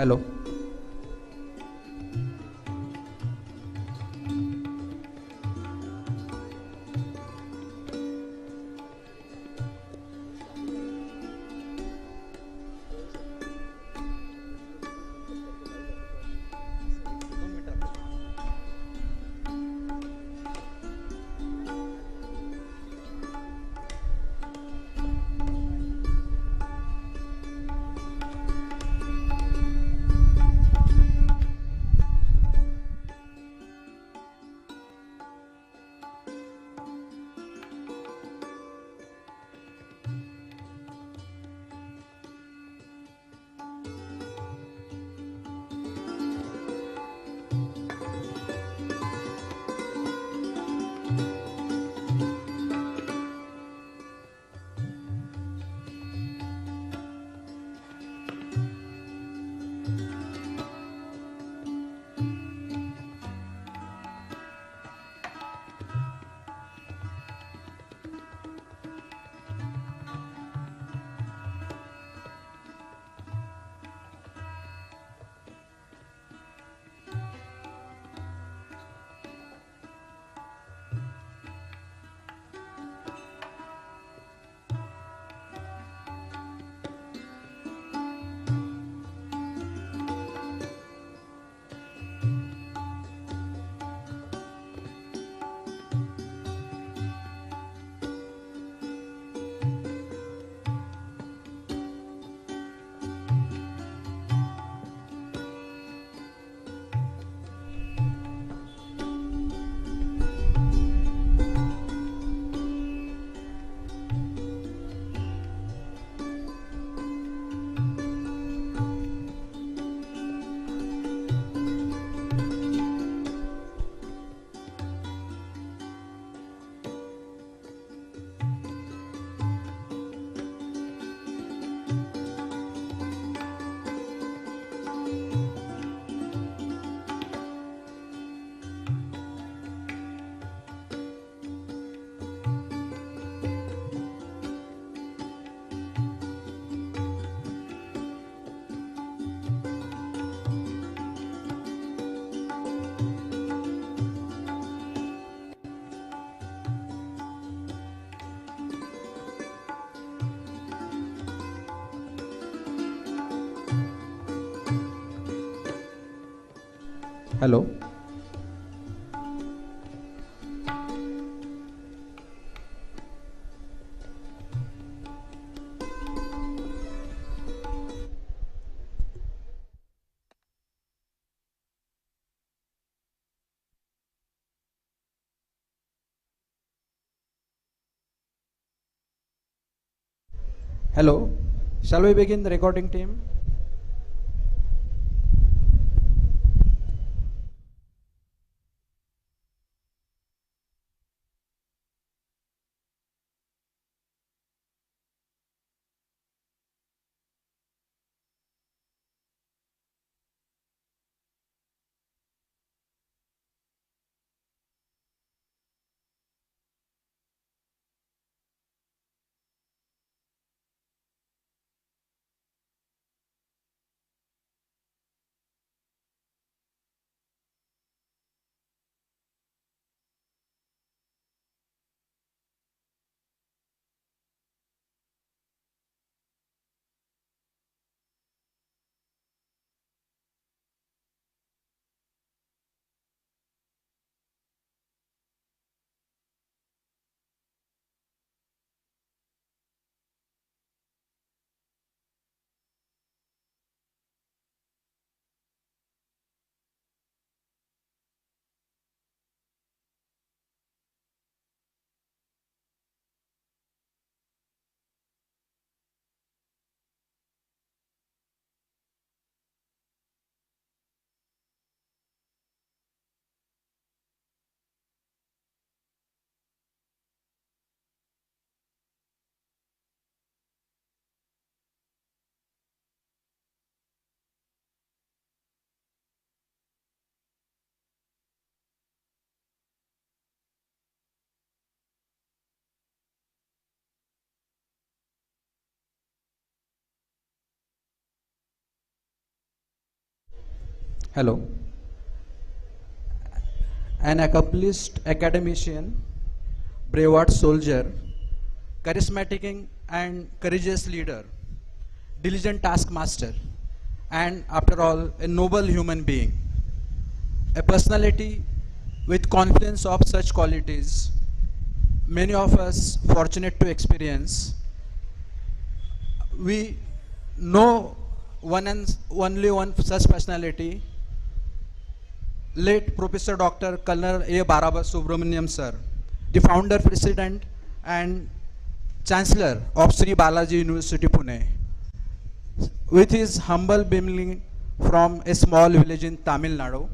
Hello. Hello. Hello. Shall we begin the recording team? Hello. An accomplished academician, brave soldier, charismatic and courageous leader, diligent taskmaster, and after all, a noble human being. A personality with confidence of such qualities, many of us fortunate to experience. We know only one such personality, late Professor Dr. Colonel A. Baraba Subramaniam sir, the founder, president and chancellor of Sri Balaji University Pune. With his humble beginning from a small village in Tamil Nadu,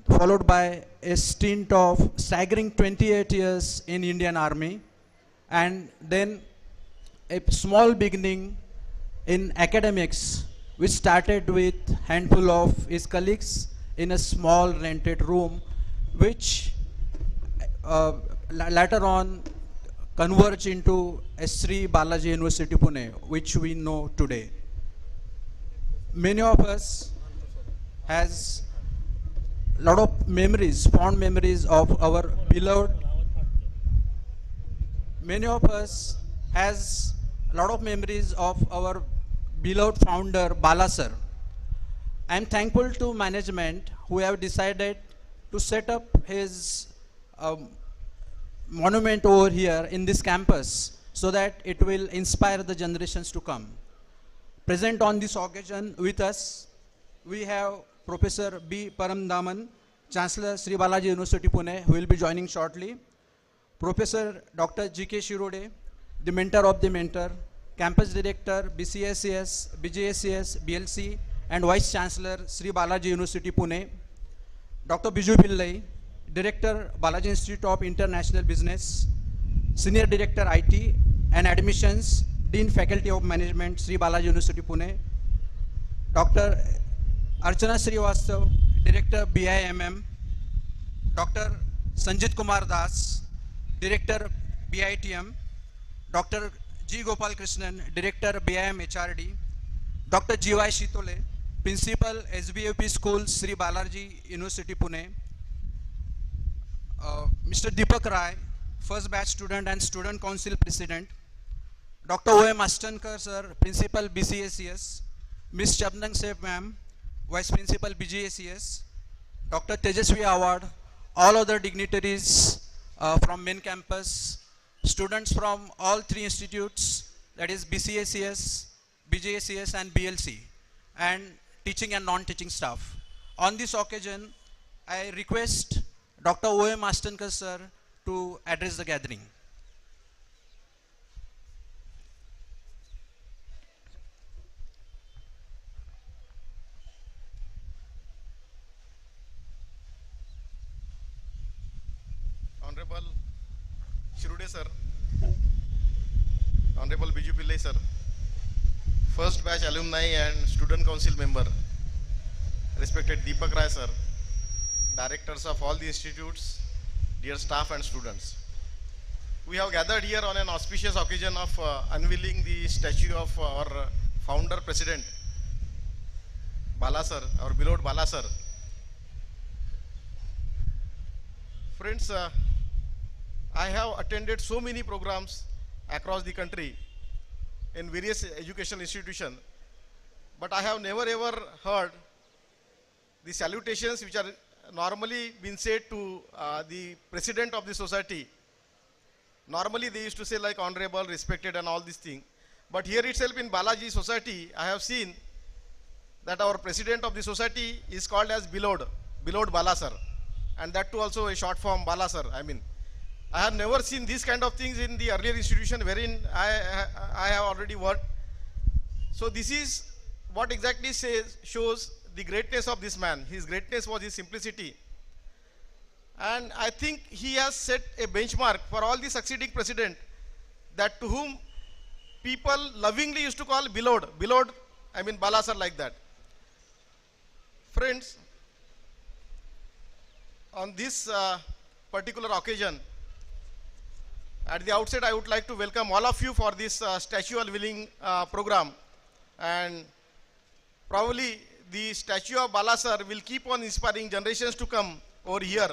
followed by a stint of staggering 28 years in Indian Army, and then a small beginning in academics, which started with handful of his colleagues in a small rented room, which later on converged into a Sri Balaji University Pune, which we know today. Many of us has lot of memories, fond memories of our beloved. Many of us has a lot of memories of our beloved founder Bala sir. I am thankful to management who have decided to set up his monument over here in this campus so that it will inspire the generations to come. Present on this occasion with us, we have Professor B. Paramdaman, Chancellor Sri Balaji University Pune, who will be joining shortly. Professor Dr. G.K. Shirode, the mentor of the mentor, Campus Director, BCSCS, BJSCS, BLC, and Vice Chancellor Sri Balaji University Pune. Dr. Biju Pillai, Director, Balaji Institute of International Business, Senior Director IT and Admissions, Dean Faculty of Management, Sri Balaji University Pune. Dr. Archana Srivastav, Director BIMM, Dr. Sanjit Kumar Das, Director BITM, Dr. G. Gopal Krishnan, Director BIM HRD, Dr. G.Y. Shitole, Principal SBUP School, Sri Balaji University Pune, Mr. Deepak Rai, First Batch Student and Student Council President, Dr. O.M. Astankar Sir, Principal BCSCS, Ms. Chabnang Seth Ma'am, Vice Principal BGACS, Dr. Tejasvi Award, all other dignitaries from main campus, students from all three institutes, that is BCACS, BJACS and BLC, and teaching and non-teaching staff. On this occasion, I request Dr. O.M. Astankar sir to address the gathering. Honorable Shirude sir, Honorable Biju Pillai sir, First Batch Alumni and Student Council member, respected Deepak Rai sir, Directors of all the institutes, dear staff and students. We have gathered here on an auspicious occasion of unveiling the statue of our founder president, Bala sir, our beloved Bala sir. Friends, I have attended so many programs across the country in various educational institutions, but I have never ever heard the salutations which are normally been said to the president of the society. Normally they used to say like honorable, respected and all these things. But here itself in Balaji society, I have seen that our president of the society is called as beloved Bala sir. And that too also a short form Bala sir. I have never seen these kind of things in the earlier institution wherein I have already worked. So this is what exactly shows the greatness of this man. His greatness was his simplicity. And I think he has set a benchmark for all the succeeding president, that to whom people lovingly used to call beloved, Bala sir, like that. Friends, on this particular occasion, at the outset I would like to welcome all of you for this statue unveiling program, and probably the statue of Bala sir will keep on inspiring generations to come over here.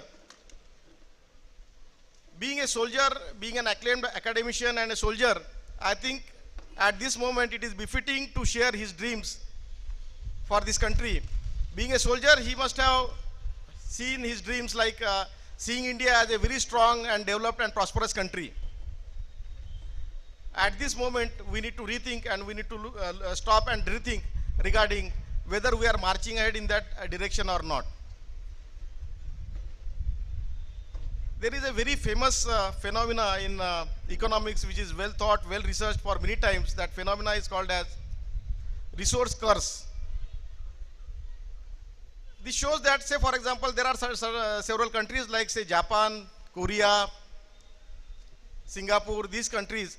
Being a soldier, being an acclaimed academician and a soldier, I think at this moment it is befitting to share his dreams for this country. Being a soldier, he must have seen his dreams like seeing India as a very strong and developed and prosperous country. At this moment, we need to rethink and we need to stop and rethink regarding whether we are marching ahead in that direction or not. There is a very famous phenomena in economics which is well thought, well researched for many times. That phenomena is called as resource curse. This shows that, say for example, there are several countries like say Japan, Korea, Singapore, these countries.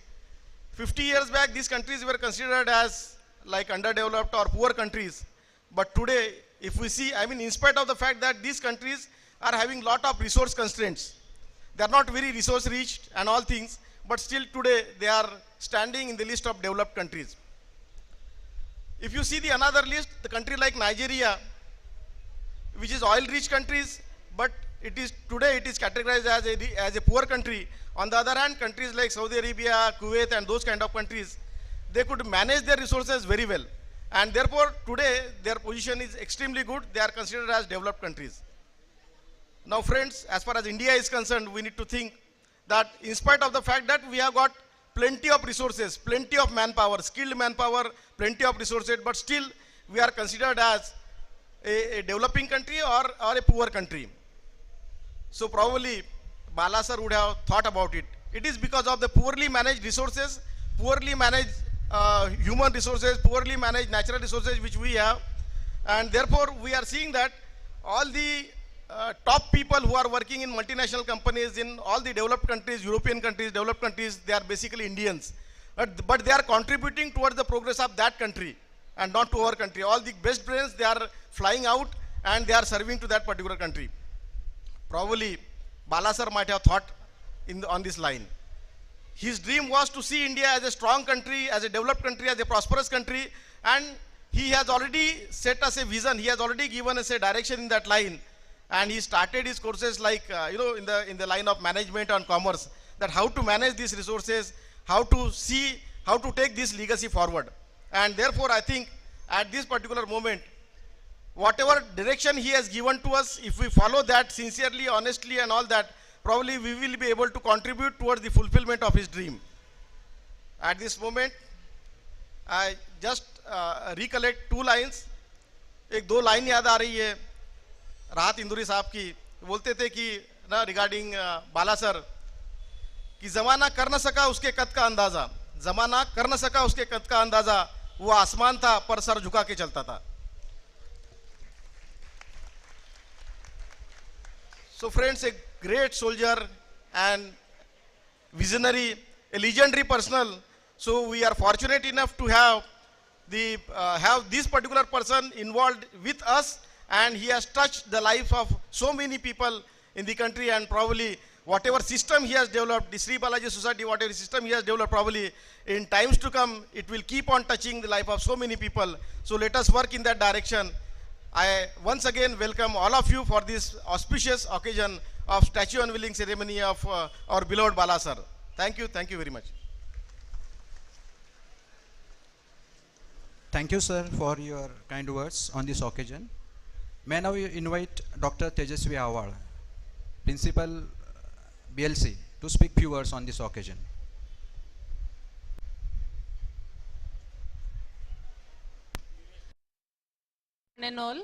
50 years back, these countries were considered as like underdeveloped or poor countries. But today, if we see, I mean, in spite of the fact that these countries are having lot of resource constraints, they are not very resource rich and all things, but still today they are standing in the list of developed countries. If you see the another list, the country like Nigeria, which is oil rich countries, but it is today it is categorized as a poor country. On the other hand, countries like Saudi Arabia, Kuwait and those kind of countries, they could manage their resources very well. And therefore today their position is extremely good. They are considered as developed countries. Now friends, as far as India is concerned, we need to think that in spite of the fact that we have got plenty of resources, plenty of manpower, skilled manpower, plenty of resources, but still we are considered as a developing country or a poor country. So probably Bala sir would have thought about it. It is because of the poorly managed resources, poorly managed human resources, poorly managed natural resources which we have, and therefore we are seeing that all the top people who are working in multinational companies in all the developed countries, European countries, developed countries, they are basically Indians. But they are contributing towards the progress of that country and not to our country. All the best brains, they are flying out and they are serving to that particular country. Probably Bala sir might have thought on this line. His dream was to see India as a strong country, as a developed country, as a prosperous country, and he has already set us a vision. He has already given us a direction in that line, and he started his courses like in the line of management and commerce, that how to manage these resources, how to take this legacy forward. And therefore I think at this particular moment, whatever direction he has given to us, if we follow that sincerely, honestly and all that, probably we will be able to contribute towards the fulfillment of his dream. At this moment, I just recollect two lines. एक दो line याद आ रही है राहत इंदुरी साहब की, बोलते थे कि ना रिगार्डिंग बाला सर कि जमाना कर न सका उसके कद का अंदाजा, जमाना कर न सका उसके कद का अंदाजा, वो आसमान था पर सर झुका के चलता था. So friends, a great soldier and visionary, a legendary personal. So we are fortunate enough to have this particular person involved with us, and he has touched the life of so many people in the country, and probably whatever system he has developed, the Sri Balaji Society, whatever system he has developed, probably in times to come, it will keep on touching the life of so many people. So let us work in that direction. I once again welcome all of you for this auspicious occasion of statue unveiling ceremony of our beloved Bala sir. Thank you very much. Thank you, sir, for your kind words on this occasion. May now invite Dr. Tejasvi Awal, Principal BLC, to speak few words on this occasion. And all,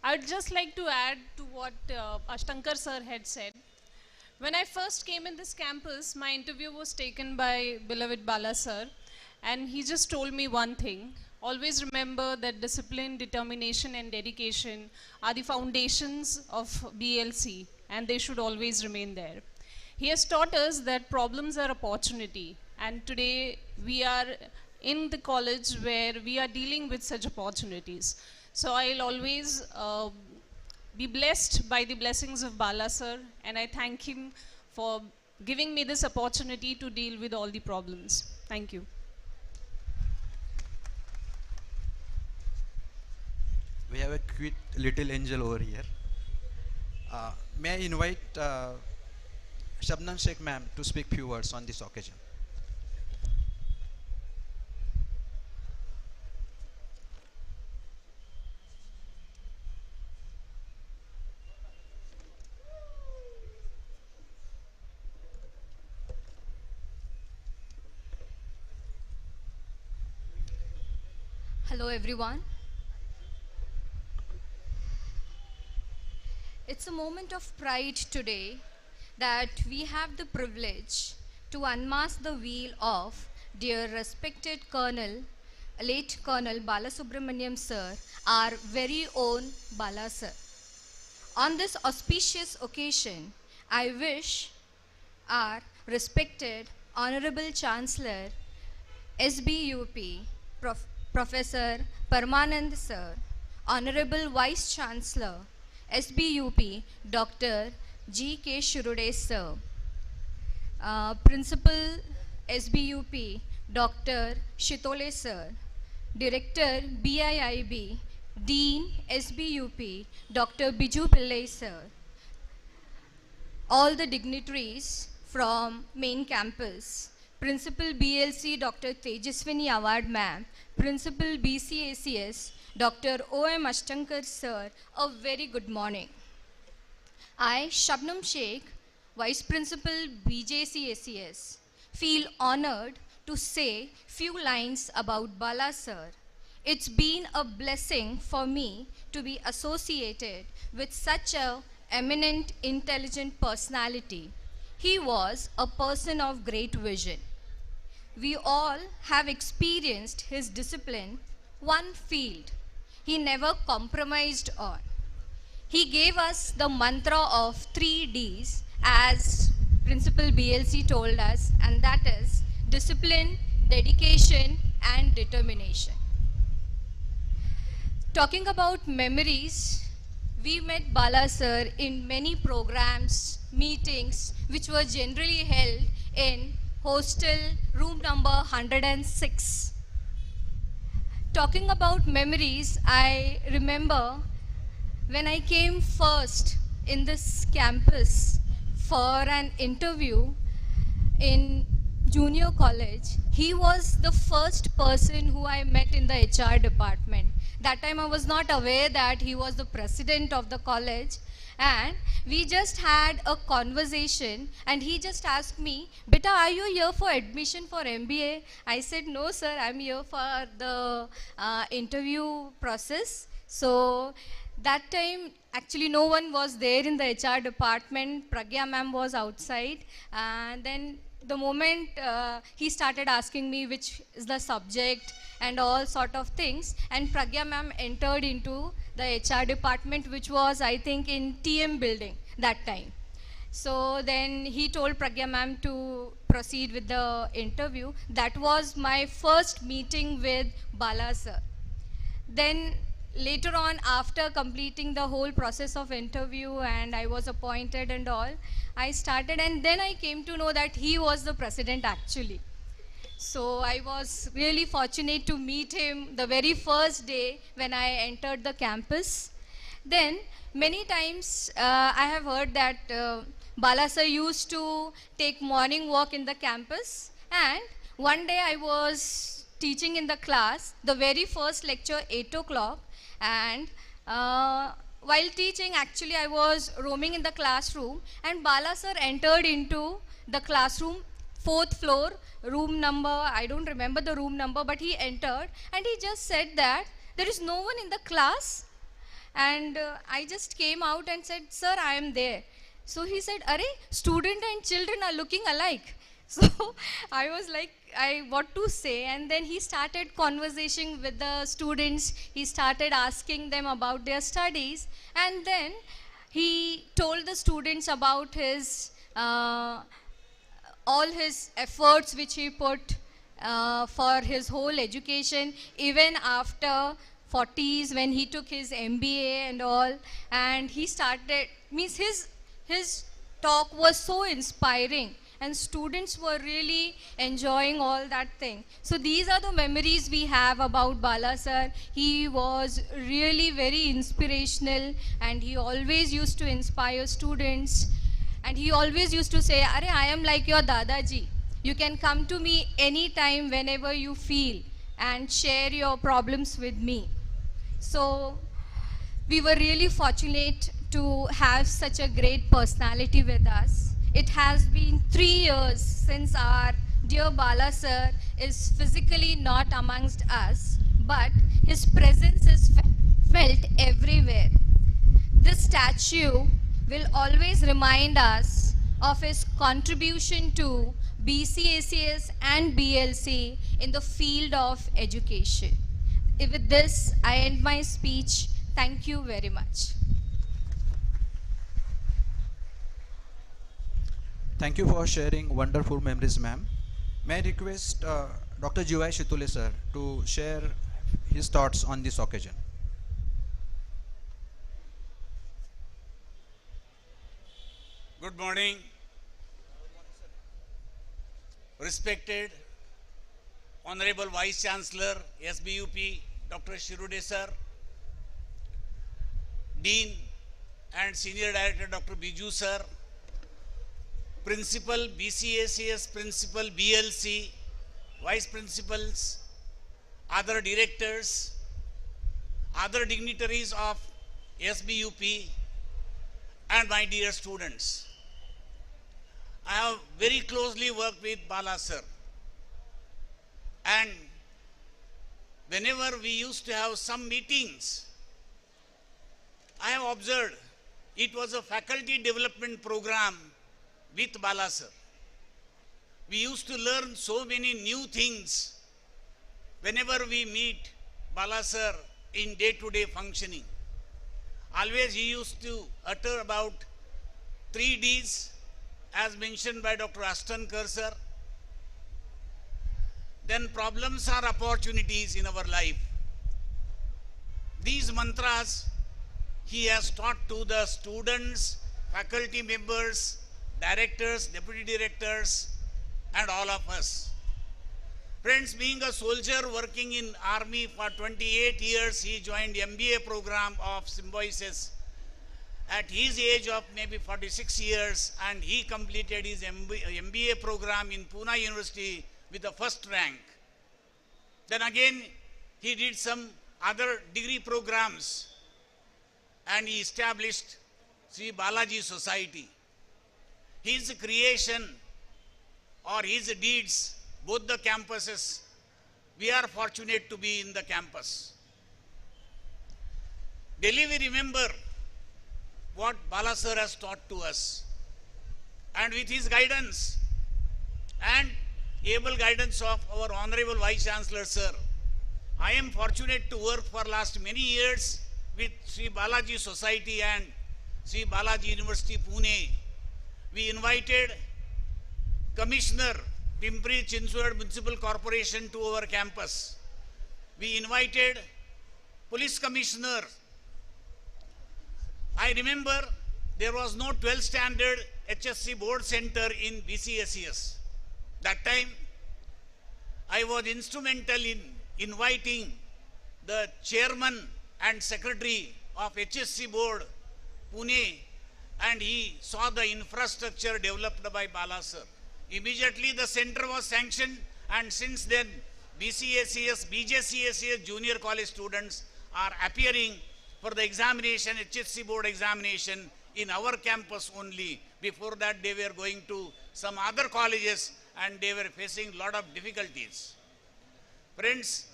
I would just like to add to what Ashtankar sir had said. When I first came in this campus, my interview was taken by beloved Bala sir, and he just told me one thing: always remember that discipline, determination and dedication are the foundations of BLC, and they should always remain there. He has taught us that problems are opportunity, and today we are in the college where we are dealing with such opportunities. So I'll always be blessed by the blessings of Bala sir, and I thank him for giving me this opportunity to deal with all the problems. Thank you. We have a cute little angel over here. May I invite Shabnam Sheikh ma'am to speak few words on this occasion. Hello everyone. It's a moment of pride today that we have the privilege to unmask the wheel of dear respected Colonel, late Colonel Bala Subramaniam sir, our very own Bala sir. On this auspicious occasion, I wish our respected Honorable Chancellor SBUP, Professor Parmanand sir, Honorable Vice Chancellor SBUP, Dr. G.K. Shurude sir, Principal SBUP, Dr. Shitole sir, Director BIIB, Dean SBUP, Dr. Biju Pillai sir, all the dignitaries from main campus, Principal BLC Dr. Tejaswini Award ma'am, Principal BCACS Dr. O.M. Ashtankar sir, a very good morning. I, Shabnam Sheikh, Vice Principal BJCACS, feel honored to say few lines about Bala sir. It's been a blessing for me to be associated with such a eminent, intelligent personality. He was a person of great vision. We all have experienced his discipline, one field he never compromised on. He gave us the mantra of 3 Ds as Principal BLC told us, and that is discipline, dedication, and determination. Talking about memories, we met Bala sir in many programs, meetings, which were generally held in hostel room number 106. Talking about memories, I remember when I came first in this campus for an interview in junior college, he was the first person who I met in the HR department. That time I was not aware that he was the president of the college, and we just had a conversation and he just asked me, "Beta, are you here for admission for MBA?" I said, "No sir, I'm here for the interview process." So that time actually no one was there in the HR department. Pragya ma'am was outside, and then the moment he started asking me which is the subject and all sort of things, and Pragya ma'am entered into the HR department, which was I think in TM building that time. So then he told Pragya ma'am to proceed with the interview. That was my first meeting with Bala sir. Then later on, after completing the whole process of interview and I was appointed and all, I started, and then I came to know that he was the president actually. So I was really fortunate to meet him the very first day when I entered the campus. Then many times I have heard that Bala sir used to take morning walk in the campus, and one day I was teaching in the class, the very first lecture 8 o'clock, and while teaching actually I was roaming in the classroom, and Bala sir entered into the classroom, 4th floor, room number, I don't remember the room number, but he entered and he just said that there is no one in the class. And I just came out and said, "Sir, I am there." So he said, "Arey, student and children are looking alike." So I was like, what to say? And then he started conversation with the students. He started asking them about their studies. And then he told the students about his all his efforts which he put for his whole education, even after 40s when he took his MBA and all. And he started, means his talk was so inspiring. and students were really enjoying all that thing. So these are the memories we have about Bala sir. He was really very inspirational, and he always used to inspire students, and he always used to say, "Arey, I am like your Dadaji. You can come to me anytime whenever you feel and share your problems with me." So we were really fortunate to have such a great personality with us. It has been 3 years since our dear Bala sir is physically not amongst us, but his presence is felt everywhere. This statue will always remind us of his contribution to BCACS and BLC in the field of education. With this, I end my speech. Thank you very much. Thank you for sharing wonderful memories, ma'am. May I request Dr. G.Y. Shitule sir to share his thoughts on this occasion. Good morning. Respected Honorable Vice Chancellor, SBUP, Dr. Shirude sir, Dean and Senior Director, Dr. Biju sir, Principal BCACS, Principal BLC, Vice Principals, other directors, other dignitaries of SBUP, and my dear students. I have very closely worked with Bala sir, and whenever we used to have some meetings, I have observed it was a faculty development program with Bala sir. We used to learn so many new things whenever we meet Bala sir in day-to-day functioning. Always he used to utter about 3 Ds as mentioned by Dr. Ashtankar sir. Then problems are opportunities in our life. These mantras he has taught to the students, faculty members, directors, deputy directors, and all of us. Friends, being a soldier working in army for 28 years, he joined MBA program of Symbiosis at his age of maybe 46 years, and he completed his MBA program in Pune University with the first rank. Then again, he did some other degree programs, and he established Sri Balaji Society. His creation or his deeds, both the campuses, we are fortunate to be in the campus. Daily we remember what Bala sir has taught to us, and with his guidance and able guidance of our Honorable Vice Chancellor sir, I am fortunate to work for last many years with Sri Balaji Society and Sri Balaji University, Pune. We invited Commissioner Pimpri Chinchwad Municipal Corporation to our campus. We invited Police Commissioner. I remember there was no 12th standard HSC board center in BCSES. That time, I was instrumental in inviting the chairman and secretary of HSC board, Pune, and he saw the infrastructure developed by Bala sir. Immediately the center was sanctioned, and since then BCACS, BJCACS junior college students are appearing for the examination, HSC board examination in our campus only. Before that they were going to some other colleges and they were facing a lot of difficulties. Friends,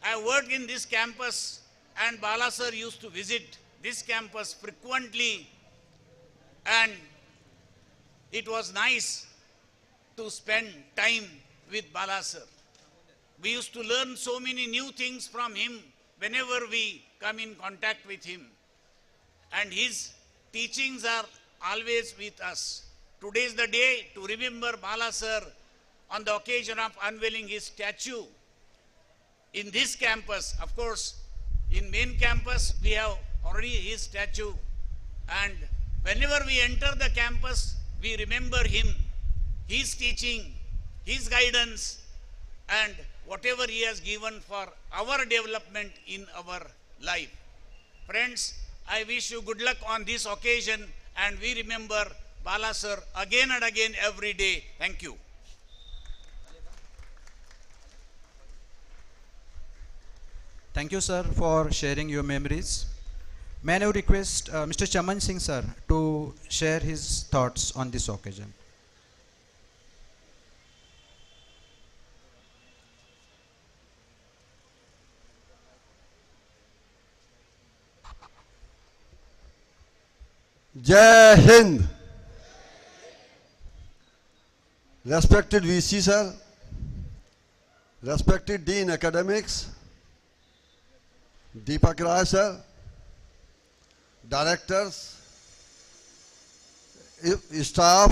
I worked in this campus, and Bala sir used to visit this campus frequently, and it was nice to spend time with Bala sir. We used to learn so many new things from him whenever we come in contact with him, and his teachings are always with us. Today is the day to remember Bala sir on the occasion of unveiling his statue in this campus. Of course, in main campus we have already his statue, and whenever we enter the campus we remember him. his teaching, his guidance, and whatever he has given for our development in our life. Friends, I wish you good luck on this occasion, and we remember Bala sir again and again every day. Thank you. Thank you, sir, for sharing your memories. May I now request Mr. Chaman Singh, sir, to share his thoughts on this occasion. Jai Hind. Respected VC sir, respected Dean Academics, Deepak Rai sir, directors, staff,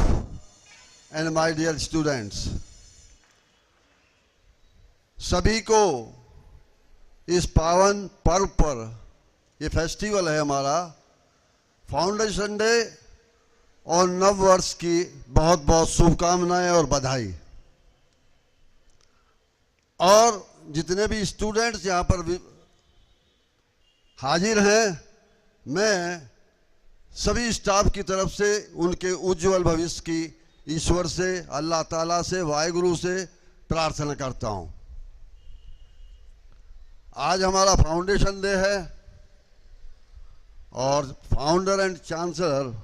and my dear students, सभी को इस पावन पर्व पर, ये festival है हमारा, foundation day और नव वर्ष की बहुत बहुत शुभकामनाएं और बधाई। और जितने भी स्टूडेंट्स यहाँ पर हाजिर हैं, मैं सभी स्टाफ की तरफ से उनके उज्जवल भविष्य की ईश्वर से, अल्लाह ताला से, वाहिगुरु से प्रार्थना करता हूँ। आज हमारा फाउंडेशन डे है और फाउंडर एंड चांसलर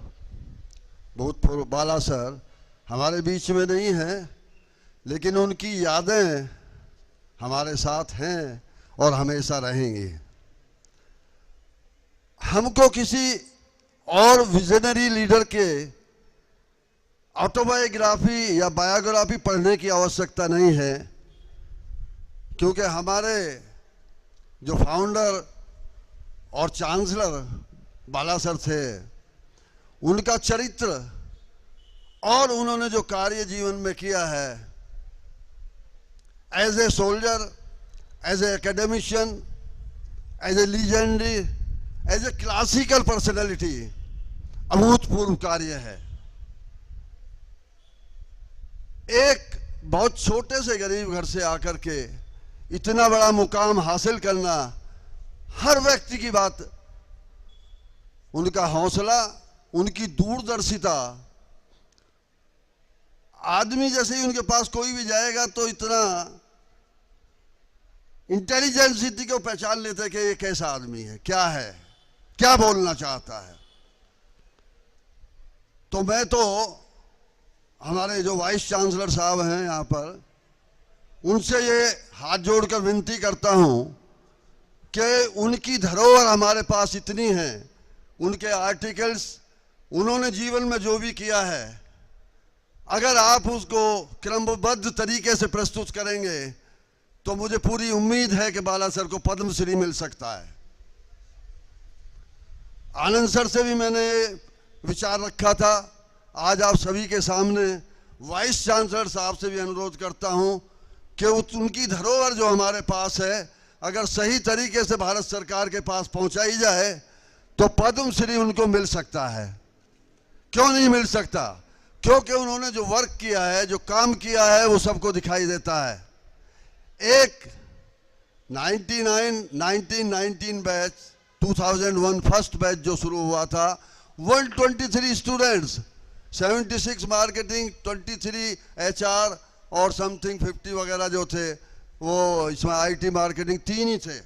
भूतपूर्व बाला सर हमारे बीच में नहीं हैं, लेकिन उनकी यादें हमारे साथ हैं और हमेशा रहेंगी। हमको किसी और विजनरी लीडर के ऑटोबायोग्राफी या बायोग्राफी पढ़ने की आवश्यकता नहीं है, क्योंकि हमारे जो फाउंडर और चांसलर बाला सर थे, उनका चरित्र और उन्होंने जो कार्य जीवन में किया है, as a soldier, as an academician, as a legendary, as a classical personality, अभूतपूर्व कार्य है। एक बहुत छोटे से गरीब घर से आकर के इतना बड़ा मुकाम हासिल करना, हर व्यक्ति की बात, उनका हौसला, उनकी दूरदर्शिता, आदमी जैसे ही उनके पास कोई भी जाएगा तो इतना इंटेलिजेंसिटी को पहचान लेते हैं कि ये कैसा आदमी है, क्या है, क्या बोलना चाहता है। तो मैं तो हमारे जो वाइस चांसलर साहब हैं यहाँ पर, उनसे ये हाथ जोड़कर विनती करता हूँ कि उनकी धरोहर हमारे पास इतनी है, उनके आर्टिकल्स, उन्होंने जीवन में जो भी किया है, अगर आप उसको क्रमबद्ध तरीके से प्रस्तुत करेंगे तो मुझे पूरी उम्मीद है कि बाला सर को पद्म श्री मिल सकता है। आनंद सर से भी मैंने विचार रखा था, आज आप सभी के सामने वाइस चांसलर साहब से भी अनुरोध करता हूं कि उनकी धरोहर जो हमारे पास है, अगर सही तरीके से भारत सरकार के पास पहुंचाई जाए तो पद्म श्री उनको मिल सकता है। क्यों नहीं मिल सकता? क्योंकि उन्होंने जो वर्क किया है, जो काम किया है, वो सबको दिखाई देता है। एक 1919 बैच, 2001 फर्स्ट बैच जो शुरू हुआ था, 123 स्टूडेंट्स, 76 मार्केटिंग, 23 HR और समथिंग 50 वगैरह जो थे, वो इसमें IT मार्केटिंग 3 ही थे।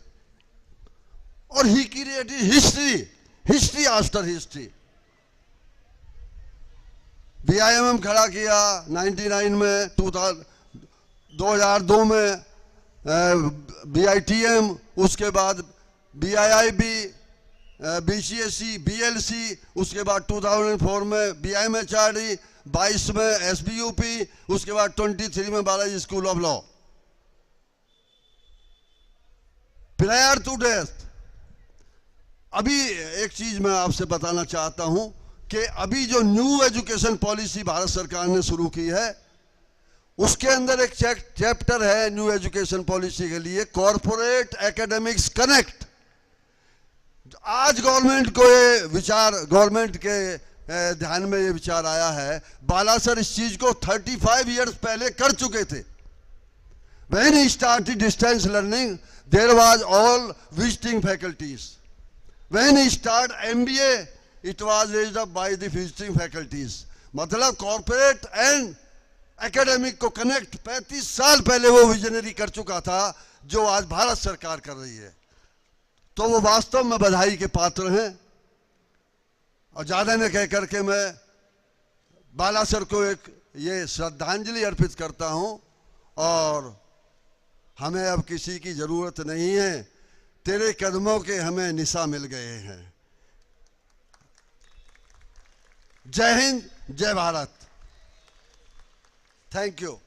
और he created history after history. BIMM खड़ा किया 99 में, 2002 में BITM, उसके बाद BIIB, BCSC, BLC, उसके बाद 2004 में BIMHRD, 22 में SBUP, उसके बाद 23 में Balaji school of law. Prior to death. अभी एक चीज मैं आपसे बताना चाहता हूं कि अभी जो न्यू एजुकेशन पॉलिसी भारत सरकार ने शुरू की है, उसके अंदर एक चैप्टर है न्यू एजुकेशन पॉलिसी के लिए, कॉर्पोरेट एकेडमिक्स कनेक्ट। आज गवर्नमेंट को ये विचार, गवर्नमेंट के ध्यान में ये विचार आया है, बाला सर इस चीज को 35 इयर्स पहले कर चुके थे. When he started distance learning, there was all visiting faculties. When he started MBA, it was raised up by the visiting faculties. मतलब कॉर्पोरेट एंड एकेडमिक को कनेक्ट 35 साल पहले वो विजनरी कर चुका था, जो आज भारत सरकार कर रही है. तो वो वास्तव में बधाई के पात्र हैं. और ज्यादा न कह करके मैं बाला सर को एक ये श्रद्धांजलि अर्पित करता हूं. और हमें अब किसी की जरूरत नहीं है, तेरे कदमों के हमें निशा मिल गए हैं. जय हिंद, जय Bharat. Thank you.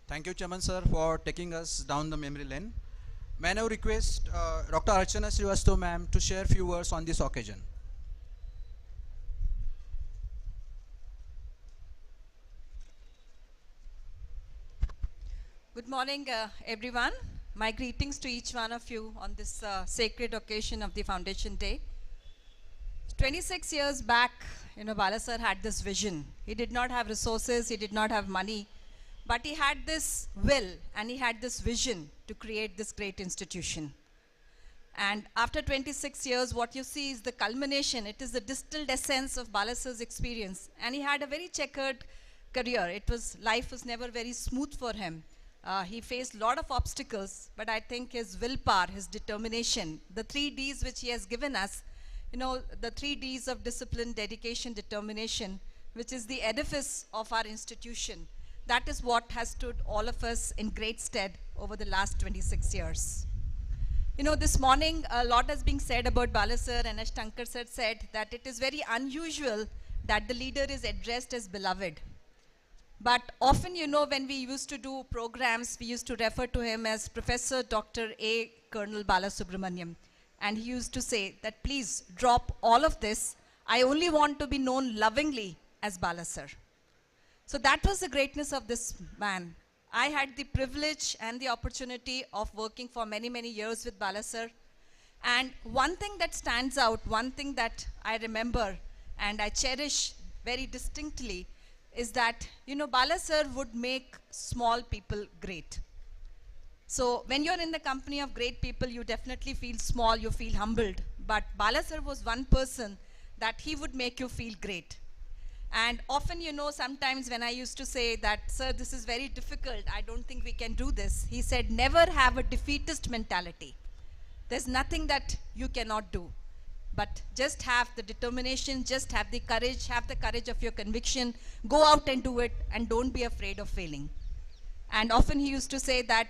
Thank you, Chairman sir, for taking us down the memory lane. May I now request Dr. Archana Srivastava ma'am to share few words on this occasion. Good morning, everyone. My greetings to each one of you on this sacred occasion of the Foundation Day. 26 years back, Bala sir had this vision. He did not have resources, he did not have money, but he had this will and he had this vision to create this great institution. And after 26 years, what you see is the culmination. It is the distilled essence of Bala sir's experience. And he had a very checkered career. Life was never very smooth for him. He faced a lot of obstacles, but I think his willpower, his determination, the 3 Ds which he has given us, the 3 Ds of discipline, dedication, determination, which is the edifice of our institution, that is what has stood all of us in great stead over the last 26 years. This morning, a lot has been said about Bala sir, and as Shankar sir said, that it is very unusual that the leader is addressed as beloved. But often, when we used to do programs, we used to refer to him as Professor Dr. A. Colonel Bala Subramaniam. And he used to say that, please drop all of this. I only want to be known lovingly as Bala sir. So that was the greatness of this man. I had the privilege and the opportunity of working for many, many years with Bala sir. And one thing that stands out, one thing that I remember and I cherish very distinctly is that, Bala sir would make small people great. So when you're in the company of great people, you definitely feel small, you feel humbled. But Bala sir was one person that he would make you feel great. And often, sometimes when I used to say that, sir, this is very difficult, I don't think we can do this, he said, never have a defeatist mentality. There's nothing that you cannot do. But just have the determination, just have the courage of your conviction, go out and do it, and don't be afraid of failing. And often he used to say that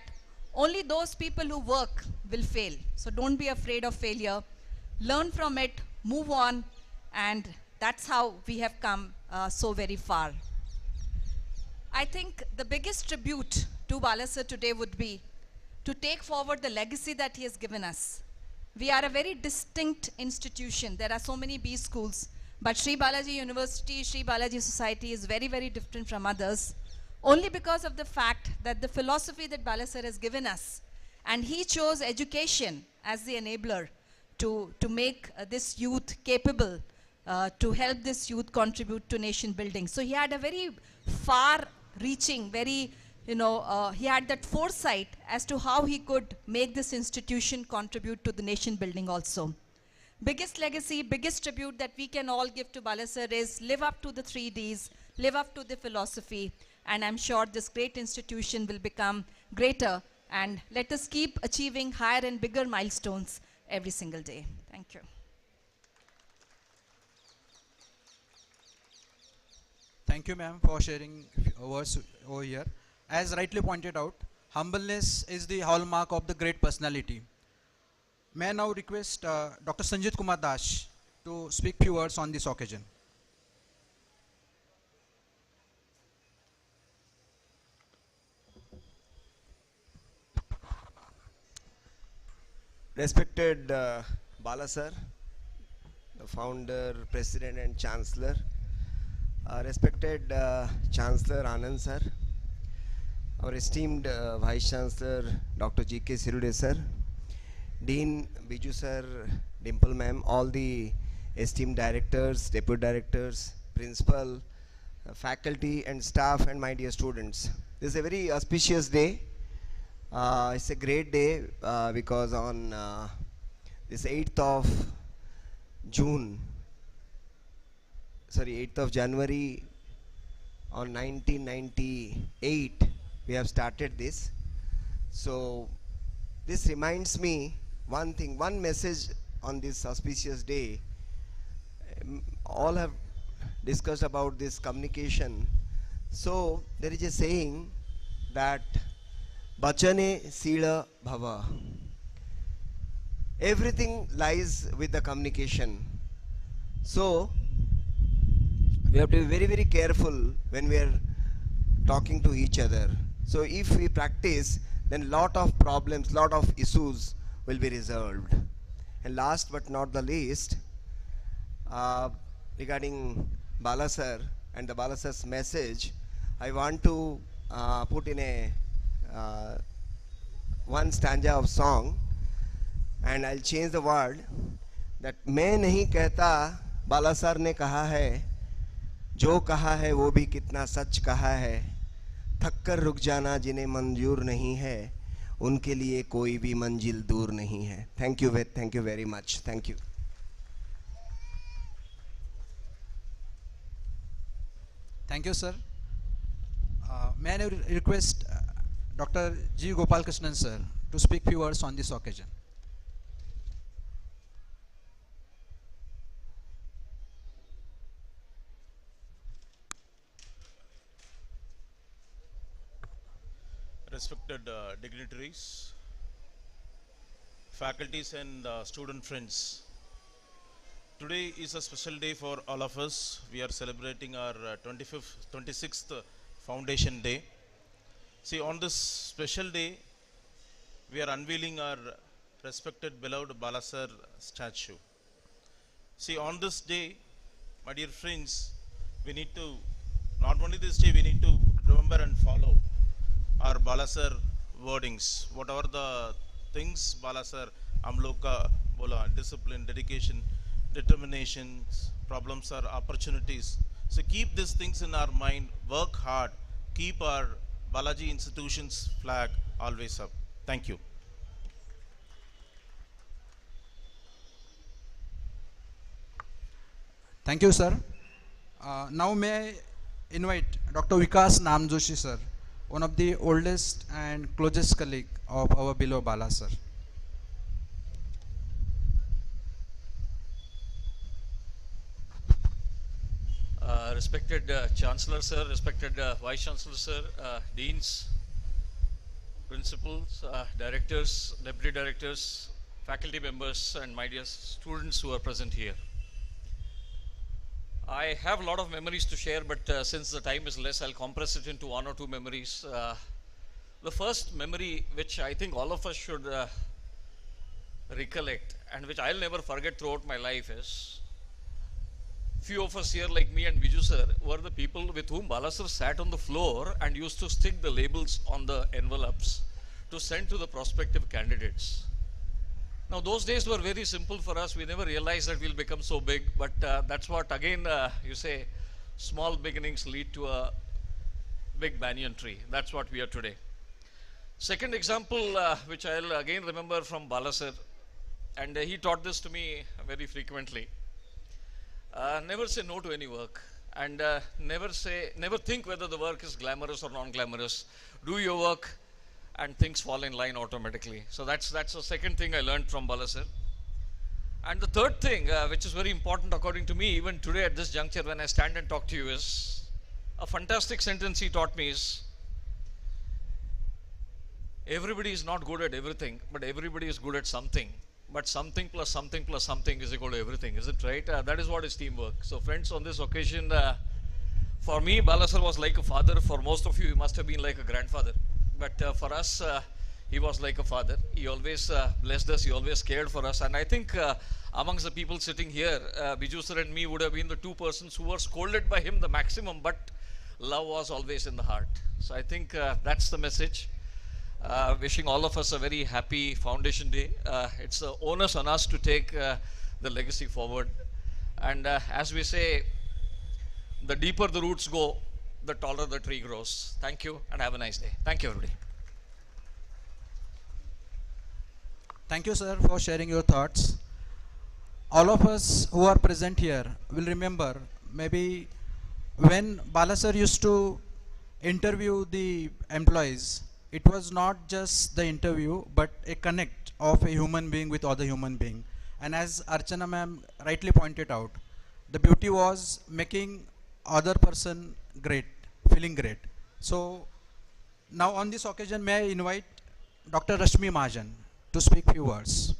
only those people who work will fail. So don't be afraid of failure. Learn from it, move on, and that's how we have come so very far. I think the biggest tribute to Bala sir today would be to take forward the legacy that he has given us. We are a very distinct institution. There are so many B schools, but Sri Balaji University, Sri Balaji Society is very, very different from others, only because of the fact that the philosophy that Bala sir has given us, and he chose education as the enabler to make this youth capable, to help this youth contribute to nation building. So he had a very far-reaching, very he had that foresight as to how he could make this institution contribute to the nation building also. Biggest legacy, biggest tribute that we can all give to Bala sir is live up to the 3 Ds, live up to the philosophy, and I'm sure this great institution will become greater, and let us keep achieving higher and bigger milestones every single day. Thank you. Thank you, ma'am, for sharing words over here. As rightly pointed out, humbleness is the hallmark of the great personality. May I now request Dr. Sanjit Kumar Das to speak few words on this occasion. Respected Bala sir, the founder, president and chancellor, respected Chancellor Anand sir, our esteemed Vice Chancellor Dr. G.K. Sirude sir, Dean Biju sir, Dimple ma'am, all the esteemed directors, deputy directors, principal, faculty and staff, and my dear students. This is a very auspicious day. It's a great day because on this 8th of January on 1998, we have started this. So this reminds me one thing, one message on this auspicious day. All have discussed about this communication. So there is a saying that Bachane Sila Bhava. Everything lies with the communication. So we have to be very, very careful when we are talking to each other. So if we practice, then lot of problems, lot of issues will be resolved. And last but not the least, regarding Bala sir and the Bala sir's message, I want to put in a one stanza of song, and I'll change the word that मैं नहीं कहता बाला sir ने कहा है, जो कहा है वो भी कितना सच कहा है, थक कर रुक जाना जिन्हें मंजूर नहीं है, उनके लिए कोई भी मंजिल दूर नहीं है. Thank you very much. Thank you. Thank you, sir. May I request Dr. G. Gopalkrishnan, sir, to speak few words on this occasion. Respected dignitaries, faculties and student friends. Today is a special day for all of us. We are celebrating our 26th Foundation Day. See, on this special day, we are unveiling our respected beloved Bala Sir statue. See, on this day, my dear friends, we need to, not only this day, we need to remember and follow our Bala Sir wordings. Whatever the things Bala Sir, hum log ka bola, discipline, dedication, determination, problems are opportunities. So keep these things in our mind, work hard, keep our Balaji institution's flag always up. Thank you. Thank you, sir. Now may I invite Dr. Vikas Namjoshi, sir, one of the oldest and closest colleague of our beloved Bala, sir. Respected Chancellor sir, respected Vice Chancellor sir, Deans, Principals, Directors, Deputy Directors, faculty members and my dear students who are present here. I have a lot of memories to share, but since the time is less, I'll compress it into one or two memories. The first memory which I think all of us should recollect and which I'll never forget throughout my life is, few of us here like me and Biju sir were the people with whom Bala sir sat on the floor and used to stick the labels on the envelopes to send to the prospective candidates. Now those days were very simple for us. We never realized that we'll become so big, but that's what again you say, small beginnings lead to a big banyan tree. That's what we are today. Second example which I'll again remember from Bala sir, and he taught this to me very frequently. Never say no to any work, and never think whether the work is glamorous or non-glamorous. Do your work and things fall in line automatically. So that's the second thing I learned from Bala sir. And the third thing which is very important according to me even today at this juncture when I stand and talk to you is a fantastic sentence he taught me is, everybody is not good at everything, but everybody is good at something. But something plus something plus something is equal to everything, is it right? That is what is teamwork. So friends, on this occasion, for me, Bala sir was like a father. For most of you, he must have been like a grandfather. But for us, he was like a father. He always blessed us. He always cared for us. And I think amongst the people sitting here, Biju sir and me would have been the two persons who were scolded by him the maximum, but love was always in the heart. So I think that's the message. Wishing all of us a very happy Foundation Day. It's the onus on us to take the legacy forward. And as we say, the deeper the roots go, the taller the tree grows. Thank you and have a nice day. Thank you, everybody. Thank you, sir, for sharing your thoughts. All of us who are present here will remember maybe when Bala sir used to interview the employees, it was not just the interview but a connect of a human being with other human being. And as Archana ma'am rightly pointed out, the beauty was making other person great, feeling great. So now on this occasion, may I invite Dr. Rashmi Mahajan to speak few words.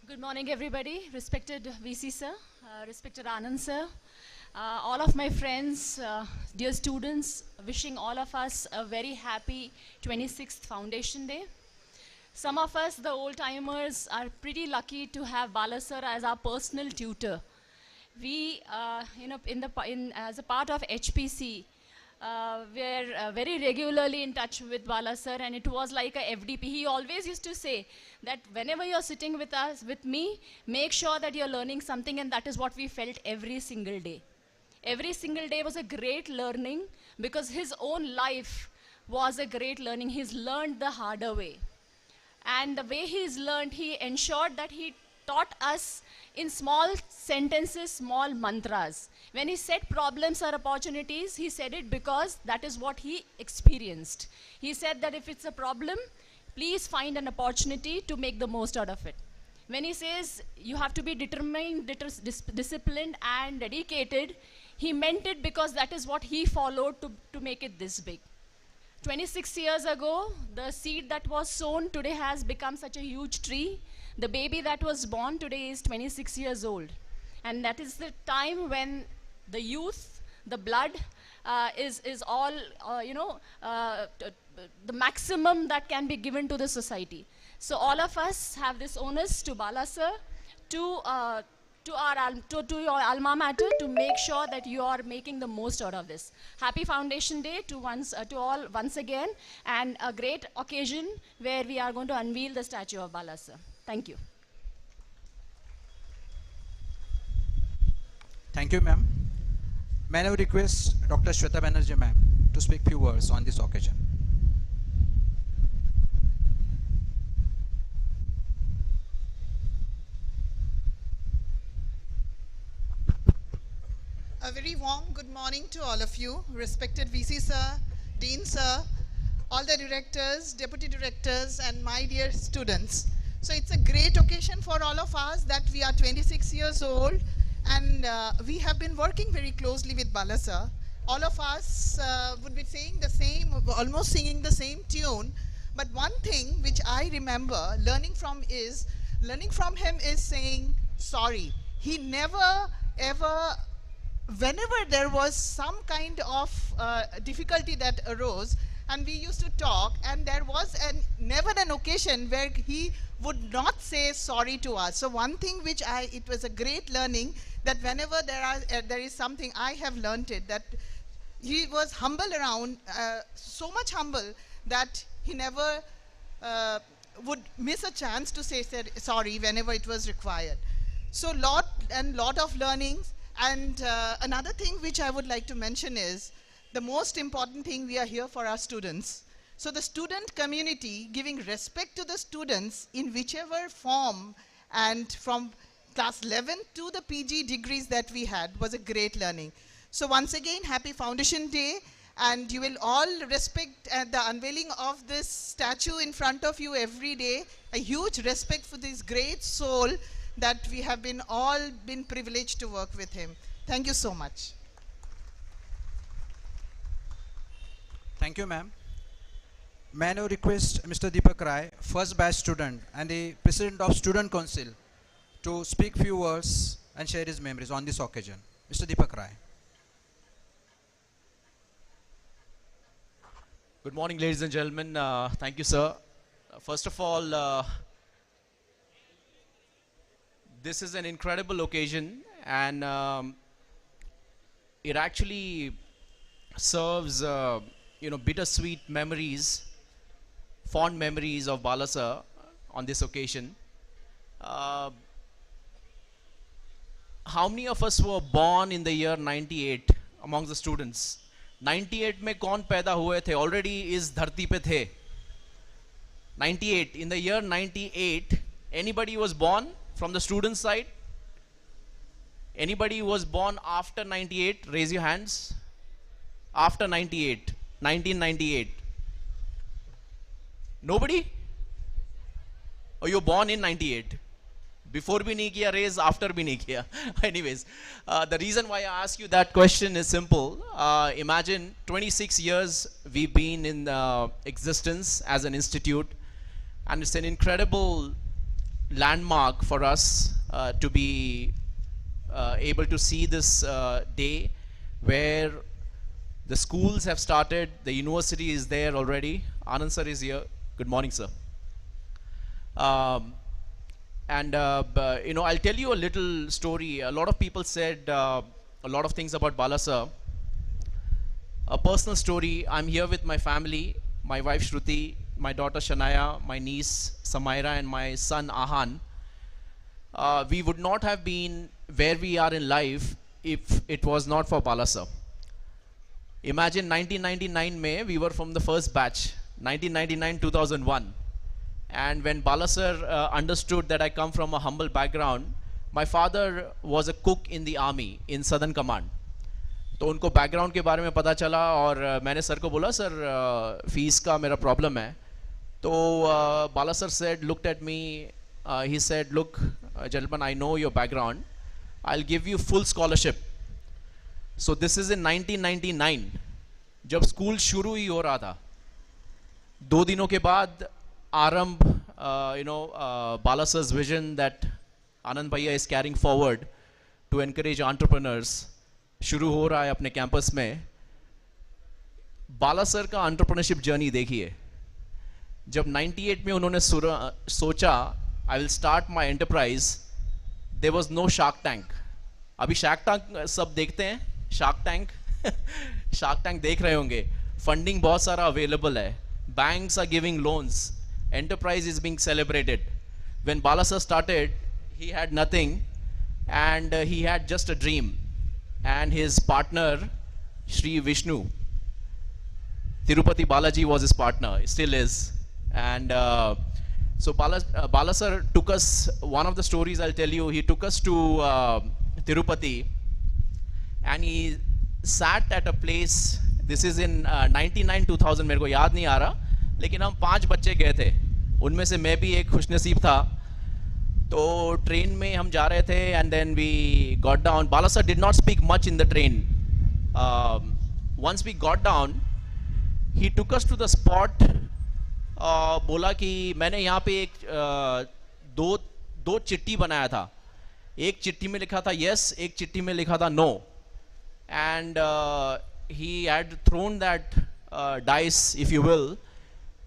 Good morning, everybody. Respected VC sir, respected Anand sir, all of my friends, dear students, wishing all of us a very happy 26th Foundation Day. Some of us, the old timers, are pretty lucky to have Bala sir as our personal tutor. We, as a part of HPC, we're very regularly in touch with Bala sir, and it was like a FDP. He always used to say that whenever you're sitting with us, with me, make sure that you're learning something, and that is what we felt every single day. Every single day was a great learning because his own life was a great learning. He's learned the harder way. And the way he's learned, he ensured that he taught us in small sentences, small mantras. When he said problems or opportunities, he said it because that is what he experienced. He said that if it's a problem, please find an opportunity to make the most out of it. When he says you have to be determined, disciplined and dedicated, he meant it because that is what he followed to make it this big. 26 years ago, the seed that was sown today has become such a huge tree. The baby that was born today is 26 years old. And that is the time when the youth, the blood is all, the maximum that can be given to the society. So all of us have this onus to Bala sir, to your alma mater, to make sure that you are making the most out of this. Happy Foundation Day to all once again, and a great occasion where we are going to unveil the statue of Bala sir. Thank you. Thank you, ma'am. May I now request Dr. Shweta Banerjee, ma'am, to speak few words on this occasion. A very warm good morning to all of you, respected VC sir, Dean sir, all the directors, deputy directors, and my dear students. So it's a great occasion for all of us that we are 26 years old, and we have been working very closely with Bala sir. All of us would be saying the same, almost singing the same tune. But one thing which I remember learning from him is saying sorry. He never ever, whenever there was some kind of difficulty that arose, and we used to talk, and there was never an occasion where he would not say sorry to us. So one thing which it was a great learning, that whenever there is something, I have learned it, that he was humble around, so much humble that he never would miss a chance to say sorry whenever it was required. So lot of learnings. And another thing which I would like to mention is the most important thing, we are here for our students. So the student community, giving respect to the students in whichever form, and from class 11 to the PG degrees that we had, was a great learning. So once again, happy Foundation Day, and you will all respect the unveiling of this statue in front of you every day. A huge respect for this great soul that we have all been privileged to work with him. Thank you so much. Thank you, ma'am. May I now request Mr. Deepak Rai, first batch student and the President of Student Council, to speak few words and share his memories on this occasion. Mr. Deepak Rai. Good morning, ladies and gentlemen. Thank you, sir. First of all, this is an incredible occasion, and it actually serves bittersweet memories, fond memories of Bala sir on this occasion. How many of us were born in the year 98 among the students? 98 में कौन पैदा हुए थे? Already इस धरती पे थे. 98, in the year 98, anybody was born from the student side? Anybody who was born after 98, raise your hands. After 98, 1998. Nobody? Or you're born in 98? Before bhi nahi kiya raise, after bhi nahi kiya. Anyways, the reason why I ask you that question is simple. Imagine 26 years we've been in existence as an institute, and it's an incredible landmark for us to be able to see this day where the schools have started, the university is there already. Anand sir is here. Good morning, sir. I'll tell you a little story. A lot of people said a lot of things about Bala sir. A personal story. I'm here with my family, my wife Shruti, my daughter Shanaya, my niece Samaira, and my son Ahan. We would not have been where we are in life if it was not for Bala sir. Imagine 1999 May, we were from the first batch, 1999-2001. And when Bala sir understood that I come from a humble background, my father was a cook in the army in Southern Command. तो उनको background के बारे में पता चला और मैंने sir को बोला सर फीस का मेरा problem है. तो Bala sir said, looked at me, he said, look gentlemen, I know your background, I'll give you full scholarship. So this is in 1999, जब स्कूल शुरू ही हो रहा था. 2 दिनों के बाद आरंभ, Bala sir's vision that Anand Bhaiya is carrying forward to encourage entrepreneurs शुरू हो रहा है अपने कैंपस में. Bala sir का entrepreneurship journey देखिए. जब 98 में उन्होंने सोचा I will start my enterprise, there was no Shark Tank. अभी Shark Tank सब देखते हैं, Shark Tank. Shark Tank देख रहे होंगे. Funding बहुत सारा available है. Banks are giving loans. Enterprise is being celebrated. When Bala sir started, he had nothing, and he had just a dream. And his partner, Shri Vishnu, Tirupati Balaji was his partner, still is. And so Bala sir took us, one of the stories I'll tell you, he took us to Tirupati, and he sat at a place. This is in 99-2000, मेरे को याद नहीं आ रहा, लेकिन हम 5 बच्चे गए थे, उनमें से मैं भी एक खुशनसीब था. तो ट्रेन में हम जा रहे थे, and then we got down. Bala sir did not speak much in the train. Once we got down, he took us to the spot. बोला कि मैंने यहाँ पे एक दो चिट्ठी बनाया था. एक चिट्ठी में लिखा था yes, एक चिट्ठी में लिखा था no. And he had thrown that dice, if you will,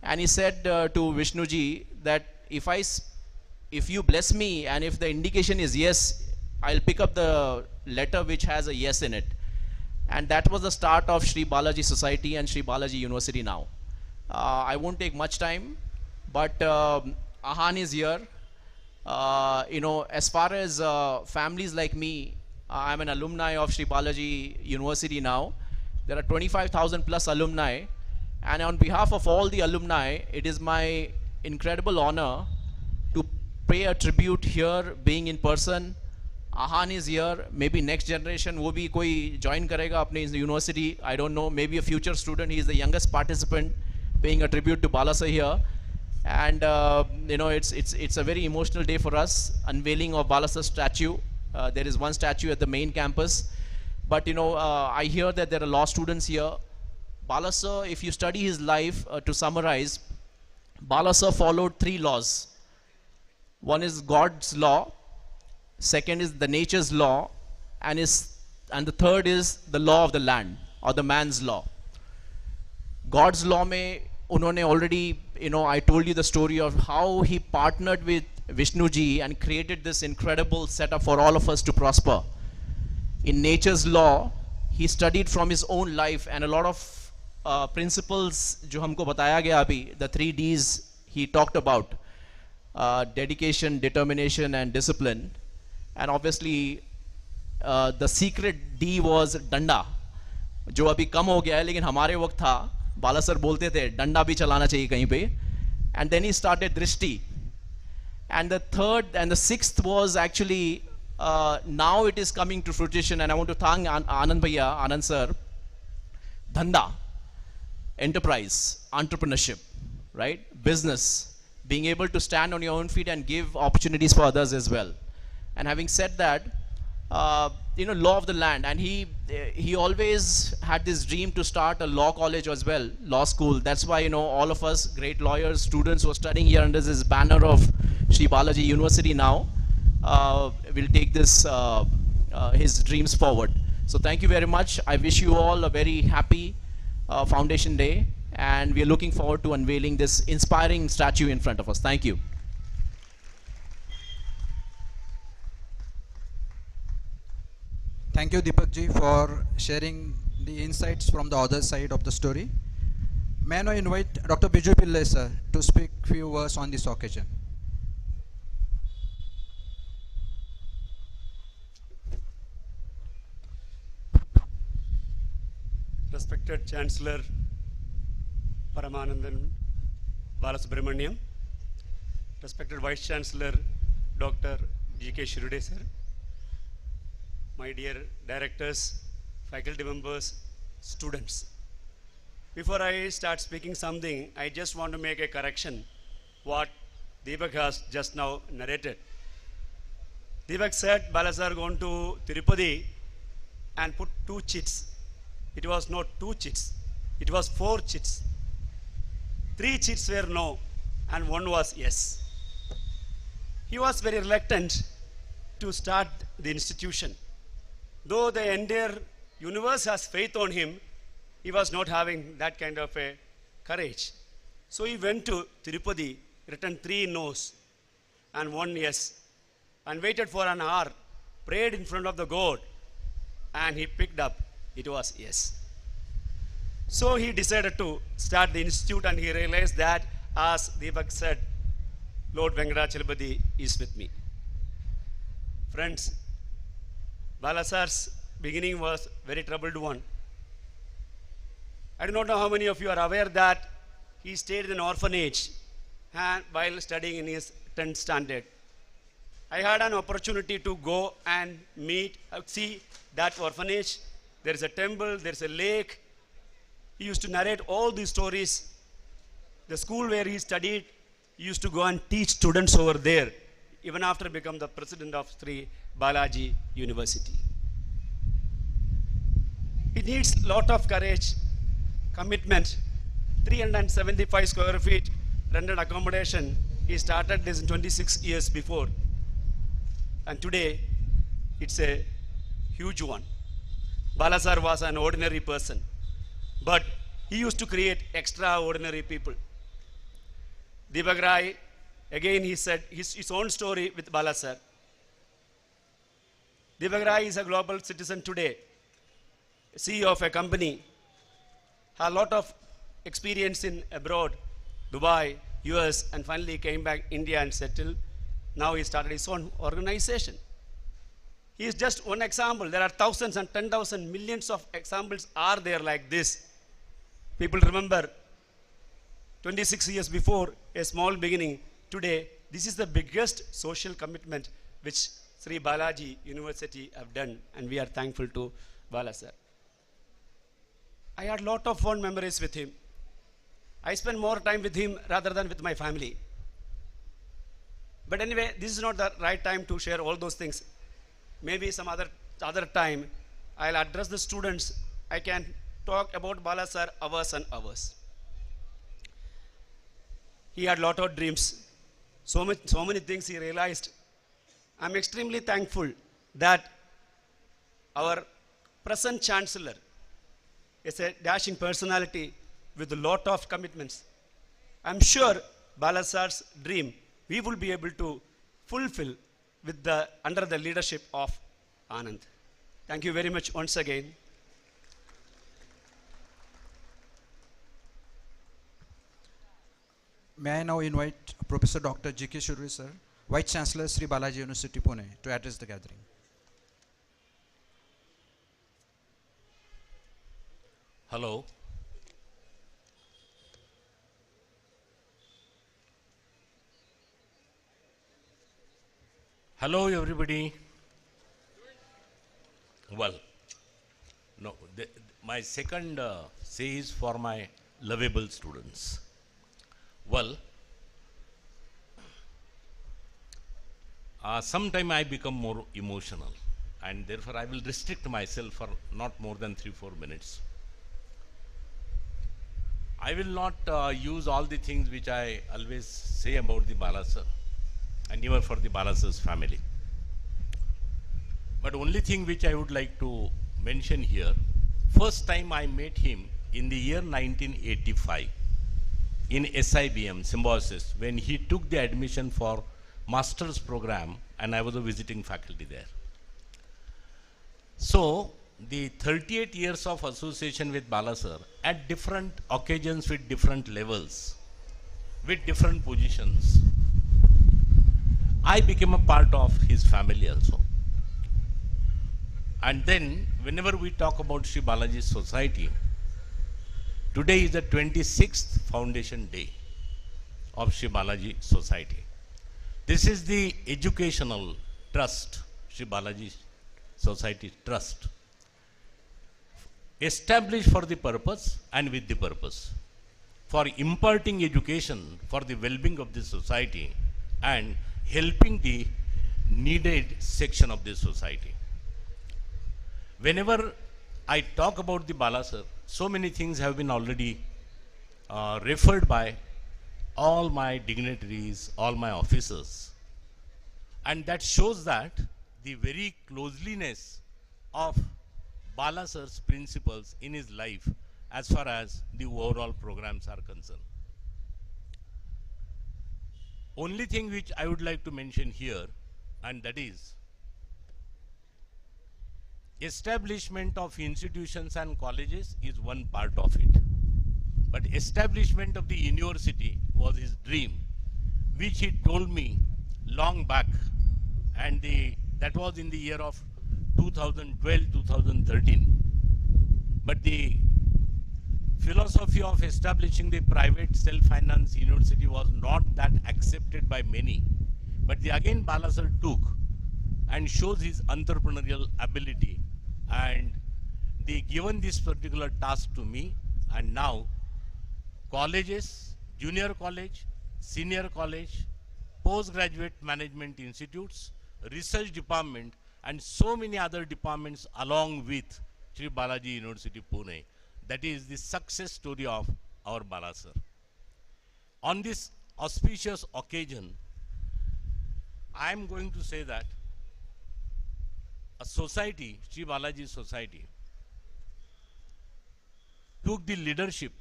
and he said to Vishnu ji that if you bless me and if the indication is yes, I'll pick up the letter which has a yes in it. And that was the start of Sri Balaji Society and Sri Balaji University now. I won't take much time, but Ahan is here. As far as families like me, I'm an alumni of Sri Balaji University now. There are 25,000 plus alumni, and on behalf of all the alumni, it is my incredible honor to pay a tribute here, being in person. Ahan is here. Maybe next generation वो भी कोई join करेगा अपने university. I don't know. Maybe a future student. He is the youngest participant, paying a tribute to Bala sir here. And it's a very emotional day for us. Unveiling of Bala sir's statue. There is one statue at the main campus. But I hear that there are law students here. Bala sir, if you study his life, to summarize, Bala sir followed 3 laws. One is God's law, second is the nature's law, and the third is the law of the land or the man's law. God's law mein unhone already, I told you the story of how he partnered with Vishnu ji and created this incredible setup for all of us to prosper. In nature's law, he studied from his own life, and a lot of principles जो हमको बताया गया अभी, the 3 Ds he talked about, dedication, determination and discipline, and obviously the secret D was डंडा, जो अभी कम हो गया है लेकिन हमारे वक्त था. बाला सर बोलते थे डंडा भी चलाना चाहिए कहीं पे. And then he started Drishti. And the third and the sixth was actually now it is coming to fruition, and I want to thank Anand sir. Dhanda, enterprise, entrepreneurship, right? Business, being able to stand on your own feet and give opportunities for others as well. And having said that, law of the land, and he always had this dream to start a law college as well, law school. That's why all of us great lawyers, students who are studying here under this banner of Sri Balaji University now will take this his dreams forward. So thank you very much. I wish you all a very happy Foundation Day, and we are looking forward to unveiling this inspiring statue in front of us. Thank you. Thank you, Deepak ji, for sharing the insights from the other side of the story. May I now invite Dr. Biju Pillai sir to speak few words on this occasion. Respected Chancellor Paramanandan Balasubramaniam, respected Vice Chancellor Dr. G.K. Shirude sir, my dear directors, faculty members, students. Before I start speaking something, I just want to make a correction what Deepak has just now narrated. Deepak said Bala sir gone to Tirupati and put 2 chits. It was not 2 chits, it was 4 chits. 3 chits were no and 1 was yes. He was very reluctant to start the institution. Though the entire universe has faith on him, he was not having that kind of a courage. So he went to Tirupati, written 3 no's and 1 yes, and waited for an hour, prayed in front of the God, and he picked up, it was yes. So he decided to start the institute, and he realized that, as Deepak said, Lord Venkatachalapati is with me. Friends, Bala sir's beginning was very troubled one. I do not know how many of you are aware that he stayed in an orphanage and while studying in his 10th standard. I had an opportunity to go and see that orphanage. There is a temple, there is a lake. He used to narrate all these stories. The school where he studied, he used to go and teach students over there, even after becoming the president of Sri Balaji University. It needs a lot of courage, commitment. 375 square feet rented accommodation. He started this 26 years before. And today, it's a huge one. Bala sir was an ordinary person, but he used to create extraordinary people. Deepak Rai, again he said his own story with Bala sir. Deepak Rai is a global citizen today, CEO of a company, had a lot of experience in abroad, Dubai, US, and finally came back India and settled. Now he started his own organization. He is just one example. There are thousands and 10,000 millions of examples are there like this. People remember 26 years before, a small beginning. Today, this is the biggest social commitment which Sri Balaji University have done, and we are thankful to Bala sir. I had a lot of fond memories with him. I spent more time with him rather than with my family. But anyway, this is not the right time to share all those things. Maybe some other time, I'll address the students. I can talk about Bala sir hours and hours. He had a lot of dreams. So many things he realized. I'm extremely thankful that our present chancellor is a dashing personality with a lot of commitments. I'm sure Bala sir's dream we will be able to fulfill under the leadership of Anand. Thank you very much once again. May I now invite Professor Dr. G.K. Shurve sir, Vice Chancellor, Sri Balaji University, Pune, to address the gathering. Hello. Hello, everybody. Well, no, my second say is for my lovable students. Well, sometime I become more emotional, and therefore I will restrict myself for not more than 3-4 minutes. I will not use all the things which I always say about the Bala sir, and even for the Bala sir's family. But only thing which I would like to mention here, first time I met him in the year 1985 in SIBM, Symbiosis, when he took the admission for master's program, and I was a visiting faculty there. So, the 38 years of association with Bala sir at different occasions with different levels, with different positions, I became a part of his family also. And then, whenever we talk about Sri Balaji Society, today is the 26th foundation day of Sri Balaji Society. This is the educational trust, Sri Balaji Society Trust, established for the purpose and with the purpose, for imparting education for the well-being of the society and helping the needed section of the society. Whenever I talk about the Bala sir, so many things have been already referred by all my dignitaries, all my officers. And that shows that the very closeliness of Bala sir's principles in his life as far as the overall programs are concerned. Only thing which I would like to mention here, and that is establishment of institutions and colleges is one part of it. But establishment of the university was his dream, which he told me long back, and that was in the year of 2012-2013. But the philosophy of establishing the private self-finance university was not that accepted by many. But again Bala sir took and shows his entrepreneurial ability, and they given this particular task to me, and now colleges, junior college, senior college, postgraduate management institutes, research department, and so many other departments along with Sri Balaji University, Pune. That is the success story of our Bala sir. On this auspicious occasion, I am going to say that a society, Sri Balaji Society, took the leadership,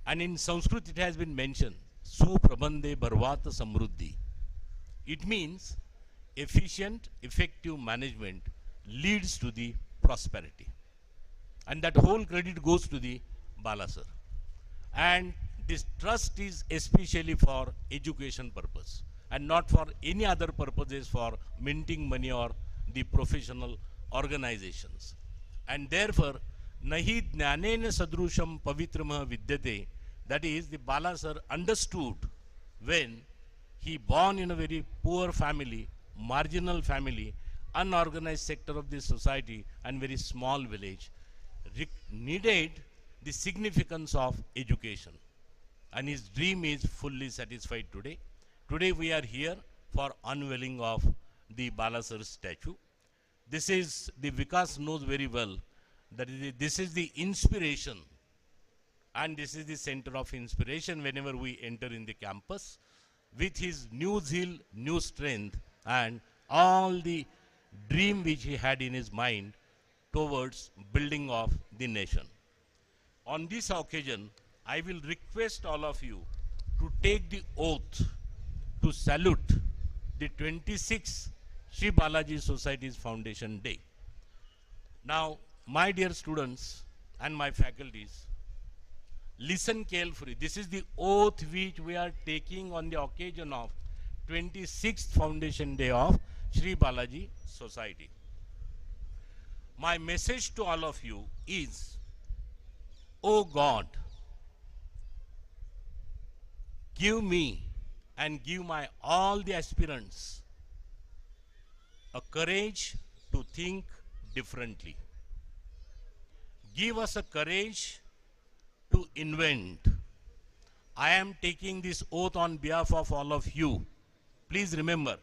and in Sanskrit it has been mentioned, Suprabandhe Bharvata Samruddhi. It means efficient, effective management leads to the prosperity. And that whole credit goes to the Bala sir. And this trust is especially for education purpose and not for any other purposes for minting money or the professional organizations. And therefore, nahi jnanena sadrusham pavitramah vidyate, that is, the Bala sir understood when he born in a very poor family, marginal family, unorganized sector of the society and very small village, needed the significance of education. And his dream is fully satisfied today. Today we are here for unveiling of the Bala sir's statue. This is, the Vikas knows very well that this is the inspiration, and this is the center of inspiration whenever we enter in the campus with his new zeal, new strength, and all the dream which he had in his mind towards building of the nation. On this occasion, I will request all of you to take the oath to salute the 26th Sri Balaji Society's Foundation Day. Now, my dear students and my faculties, Listen carefully. This is the oath which we are taking on the occasion of 26th Foundation Day of Sri Balaji Society. My message to all of you is, O God, give me and give my all the aspirants a courage to think differently. Give us a courage to invent. I am taking this oath on behalf of all of you. Please remember,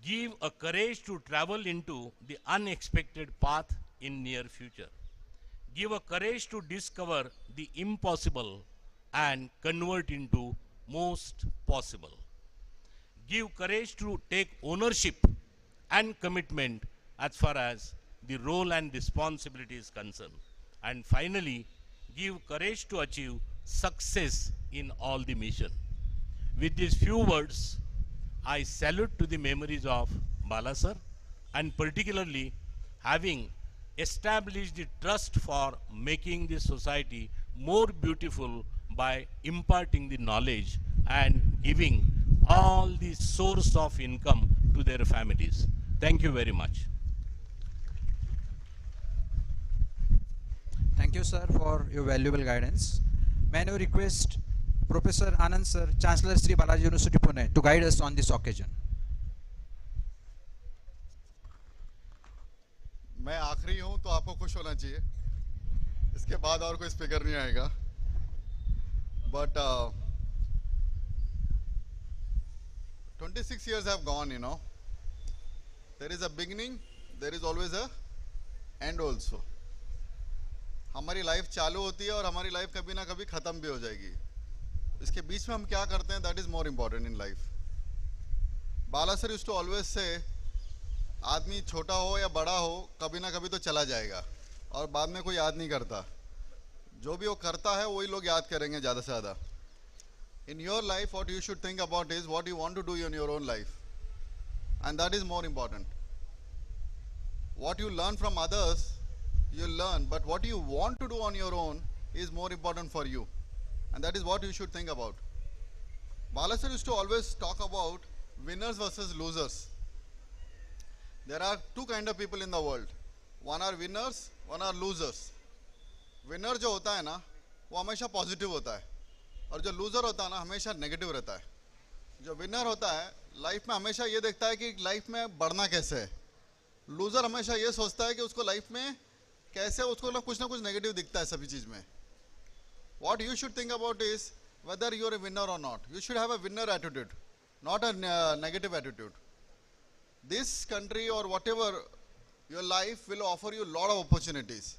give a courage to travel into the unexpected path in near future. Give a courage to discover the impossible and convert into most possible. Give courage to take ownership and commitment as far as the role and responsibility is concerned. And finally, give courage to achieve success in all the mission. With these few words, I salute to the memories of Bala sir, and particularly having established the trust for making this society more beautiful by imparting the knowledge and giving all the source of income to their families. Thank you very much. Thank you, sir, for your valuable guidance. May I now request Professor Anand sir, Chancellor Sri Balaji University Pune, to guide us on this occasion. मैं आखिरी हूं तो आपको खुश होना चाहिए. इसके बाद और कोई स्पीकर नहीं आएगा. But 26 years have gone, you know. There is a beginning, there is always a end also. हमारी लाइफ चालू होती है और हमारी लाइफ कभी ना कभी ख़त्म भी हो जाएगी. इसके बीच में हम क्या करते हैं, that is more important in life. Bala sir used to always say, आदमी छोटा हो या बड़ा हो, कभी ना कभी तो चला जाएगा और बाद में कोई याद नहीं करता. जो भी वो करता है वही लोग याद करेंगे ज़्यादा से ज़्यादा. In your life, what you should think about is what you want to do in your own life, and that is more important. What you learn from others, you learn, but what you want to do on your own is more important for you, and that is what you should think about. Bala sir used to always talk about winners versus losers. There are two kind of people in the world. One are winners, one are losers. Winner जो होता है ना, वो हमेशा positive होता है, और जो लूज़र होता है ना, हमेशा नेगेटिव रहता है. जो विनर होता है लाइफ में हमेशा ये देखता है कि लाइफ में बढ़ना कैसे है. लूज़र हमेशा ये सोचता है कि उसको लाइफ में कैसे, उसको ना कुछ नेगेटिव दिखता है सभी चीज़ में. What you should think about is whether you are a winner or not. You should have a winner attitude, not a negative attitude. This country or whatever, your life will offer you a lot of opportunities.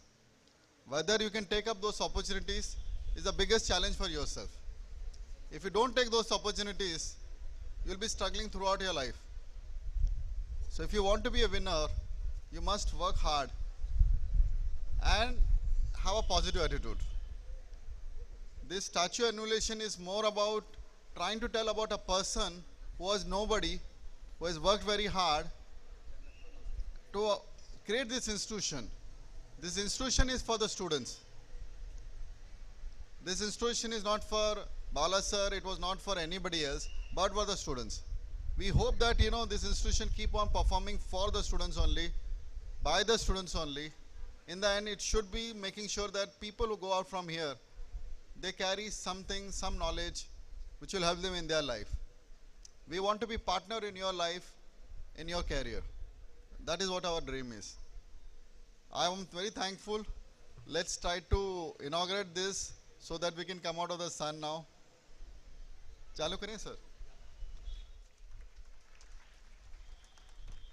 Whether you can take up those opportunities is the biggest challenge for yourself. If you don't take those opportunities, you'll be struggling throughout your life. So if you want to be a winner, you must work hard and have a positive attitude. This statue annulation is more about trying to tell about a person who was nobody, who has worked very hard to create this institution. This institution is for the students. This institution is not for Bala sir, it was not for anybody else, but for the students. We hope that, you know, this institution keep on performing for the students only, by the students only. In the end, it should be making sure that people who go out from here, they carry something, some knowledge, which will help them in their life. We want to be partner in your life, in your career. That is what our dream is. I am very thankful. Let's try to inaugurate this so that we can come out of the sun now. Chalu kariye, sir.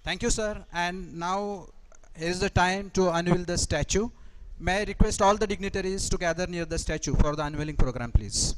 Thank you, sir. And now is the time to unveil the statue. May I request all the dignitaries to gather near the statue for the unveiling program, please.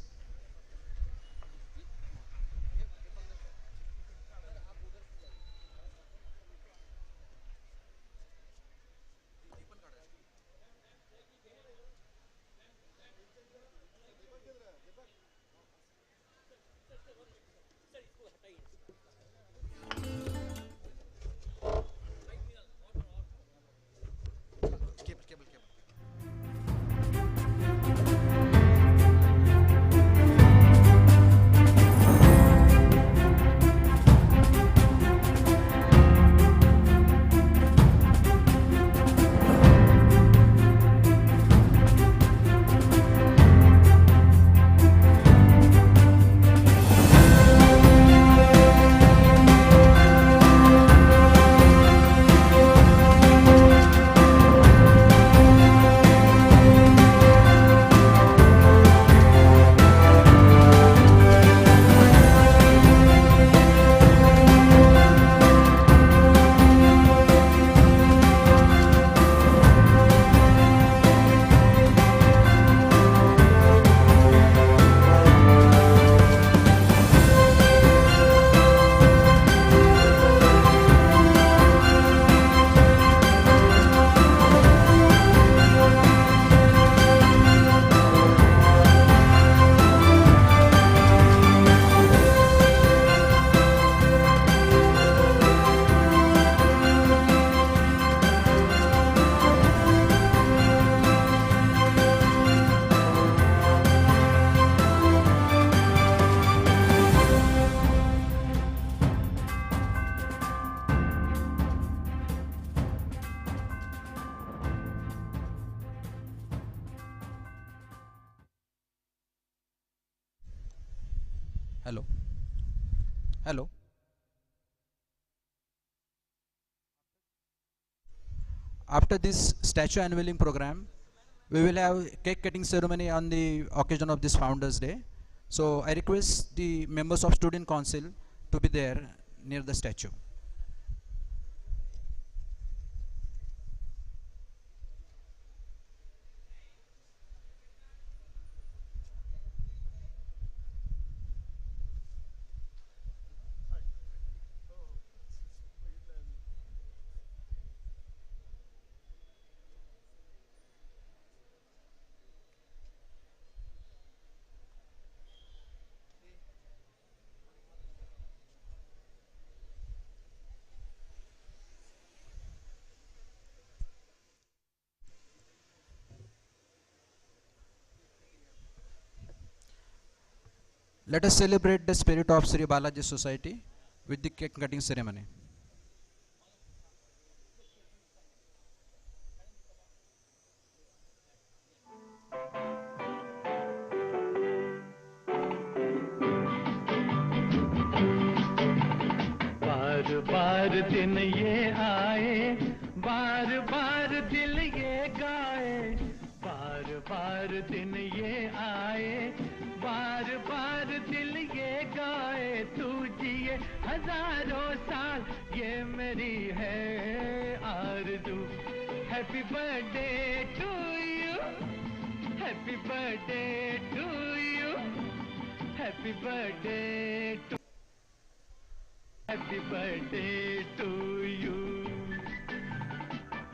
Hello. Hello. After this statue unveiling program, we will have cake cutting ceremony on the occasion of this Founders Day. So I request the members of Student Council to be there near the statue. Let us celebrate the spirit of Sri Balaji Society with the cake cutting ceremony. बार बार दिन ये आए, बार बार दिल ये गाए, बार बार दिन ये आए, बार बार दिल ये गाए, तू जिए हजारों साल, ये मेरी है आरज़ू। Happy birthday to you, happy birthday to you, happy birthday to, happy birthday to you.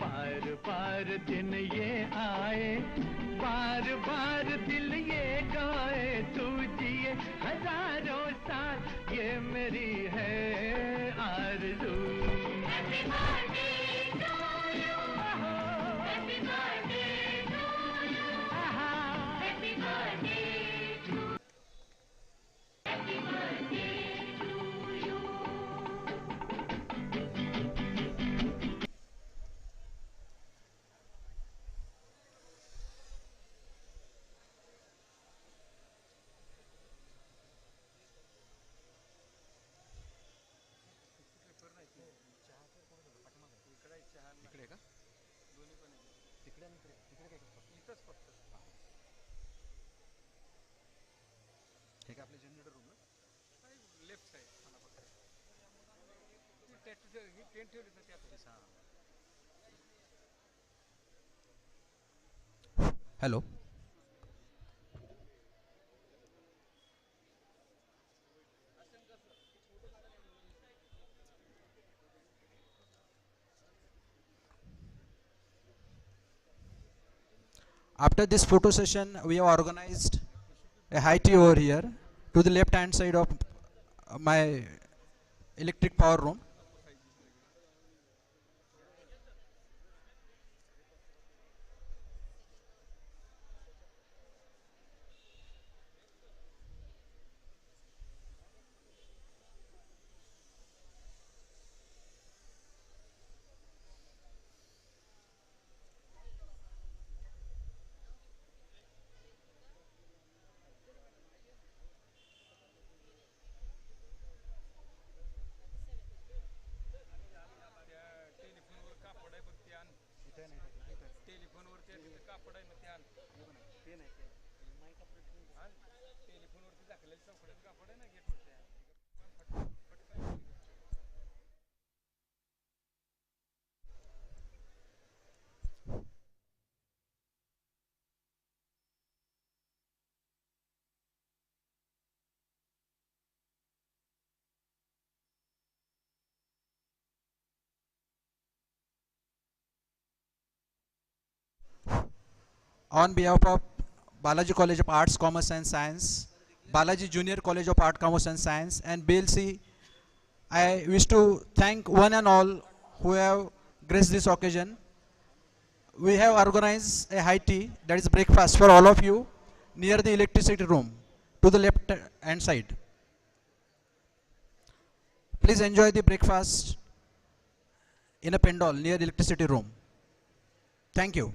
बार बार दिन ये आए, बार बार दिल ये गाए, तू जिए हजारों साल, ये मेरी है आरज़ू। Happy birthday to you, happy birthday to you, happy birthday to, happy birthday to you. इकडे का? दोन्ही पण तिकडे आणि इकडे काय करतो? इथंच फक्त. हे का आपले जनरेटर रूम ना? लेफ्ट साइड मला फक्त. ही टेंट ठेवली तर त्यात. Hello. After this photo session, we have organized a high tea over here to the left hand side of my electric power room. On behalf of Balaji College of Arts, Commerce and Science, Balaji Junior College of Art, Commerce and Science, and BLC, I wish to thank one and all who have graced this occasion. We have organized a high tea, that is breakfast, for all of you near the electricity room to the left hand side. Please enjoy the breakfast in a pendal near the electricity room. Thank you.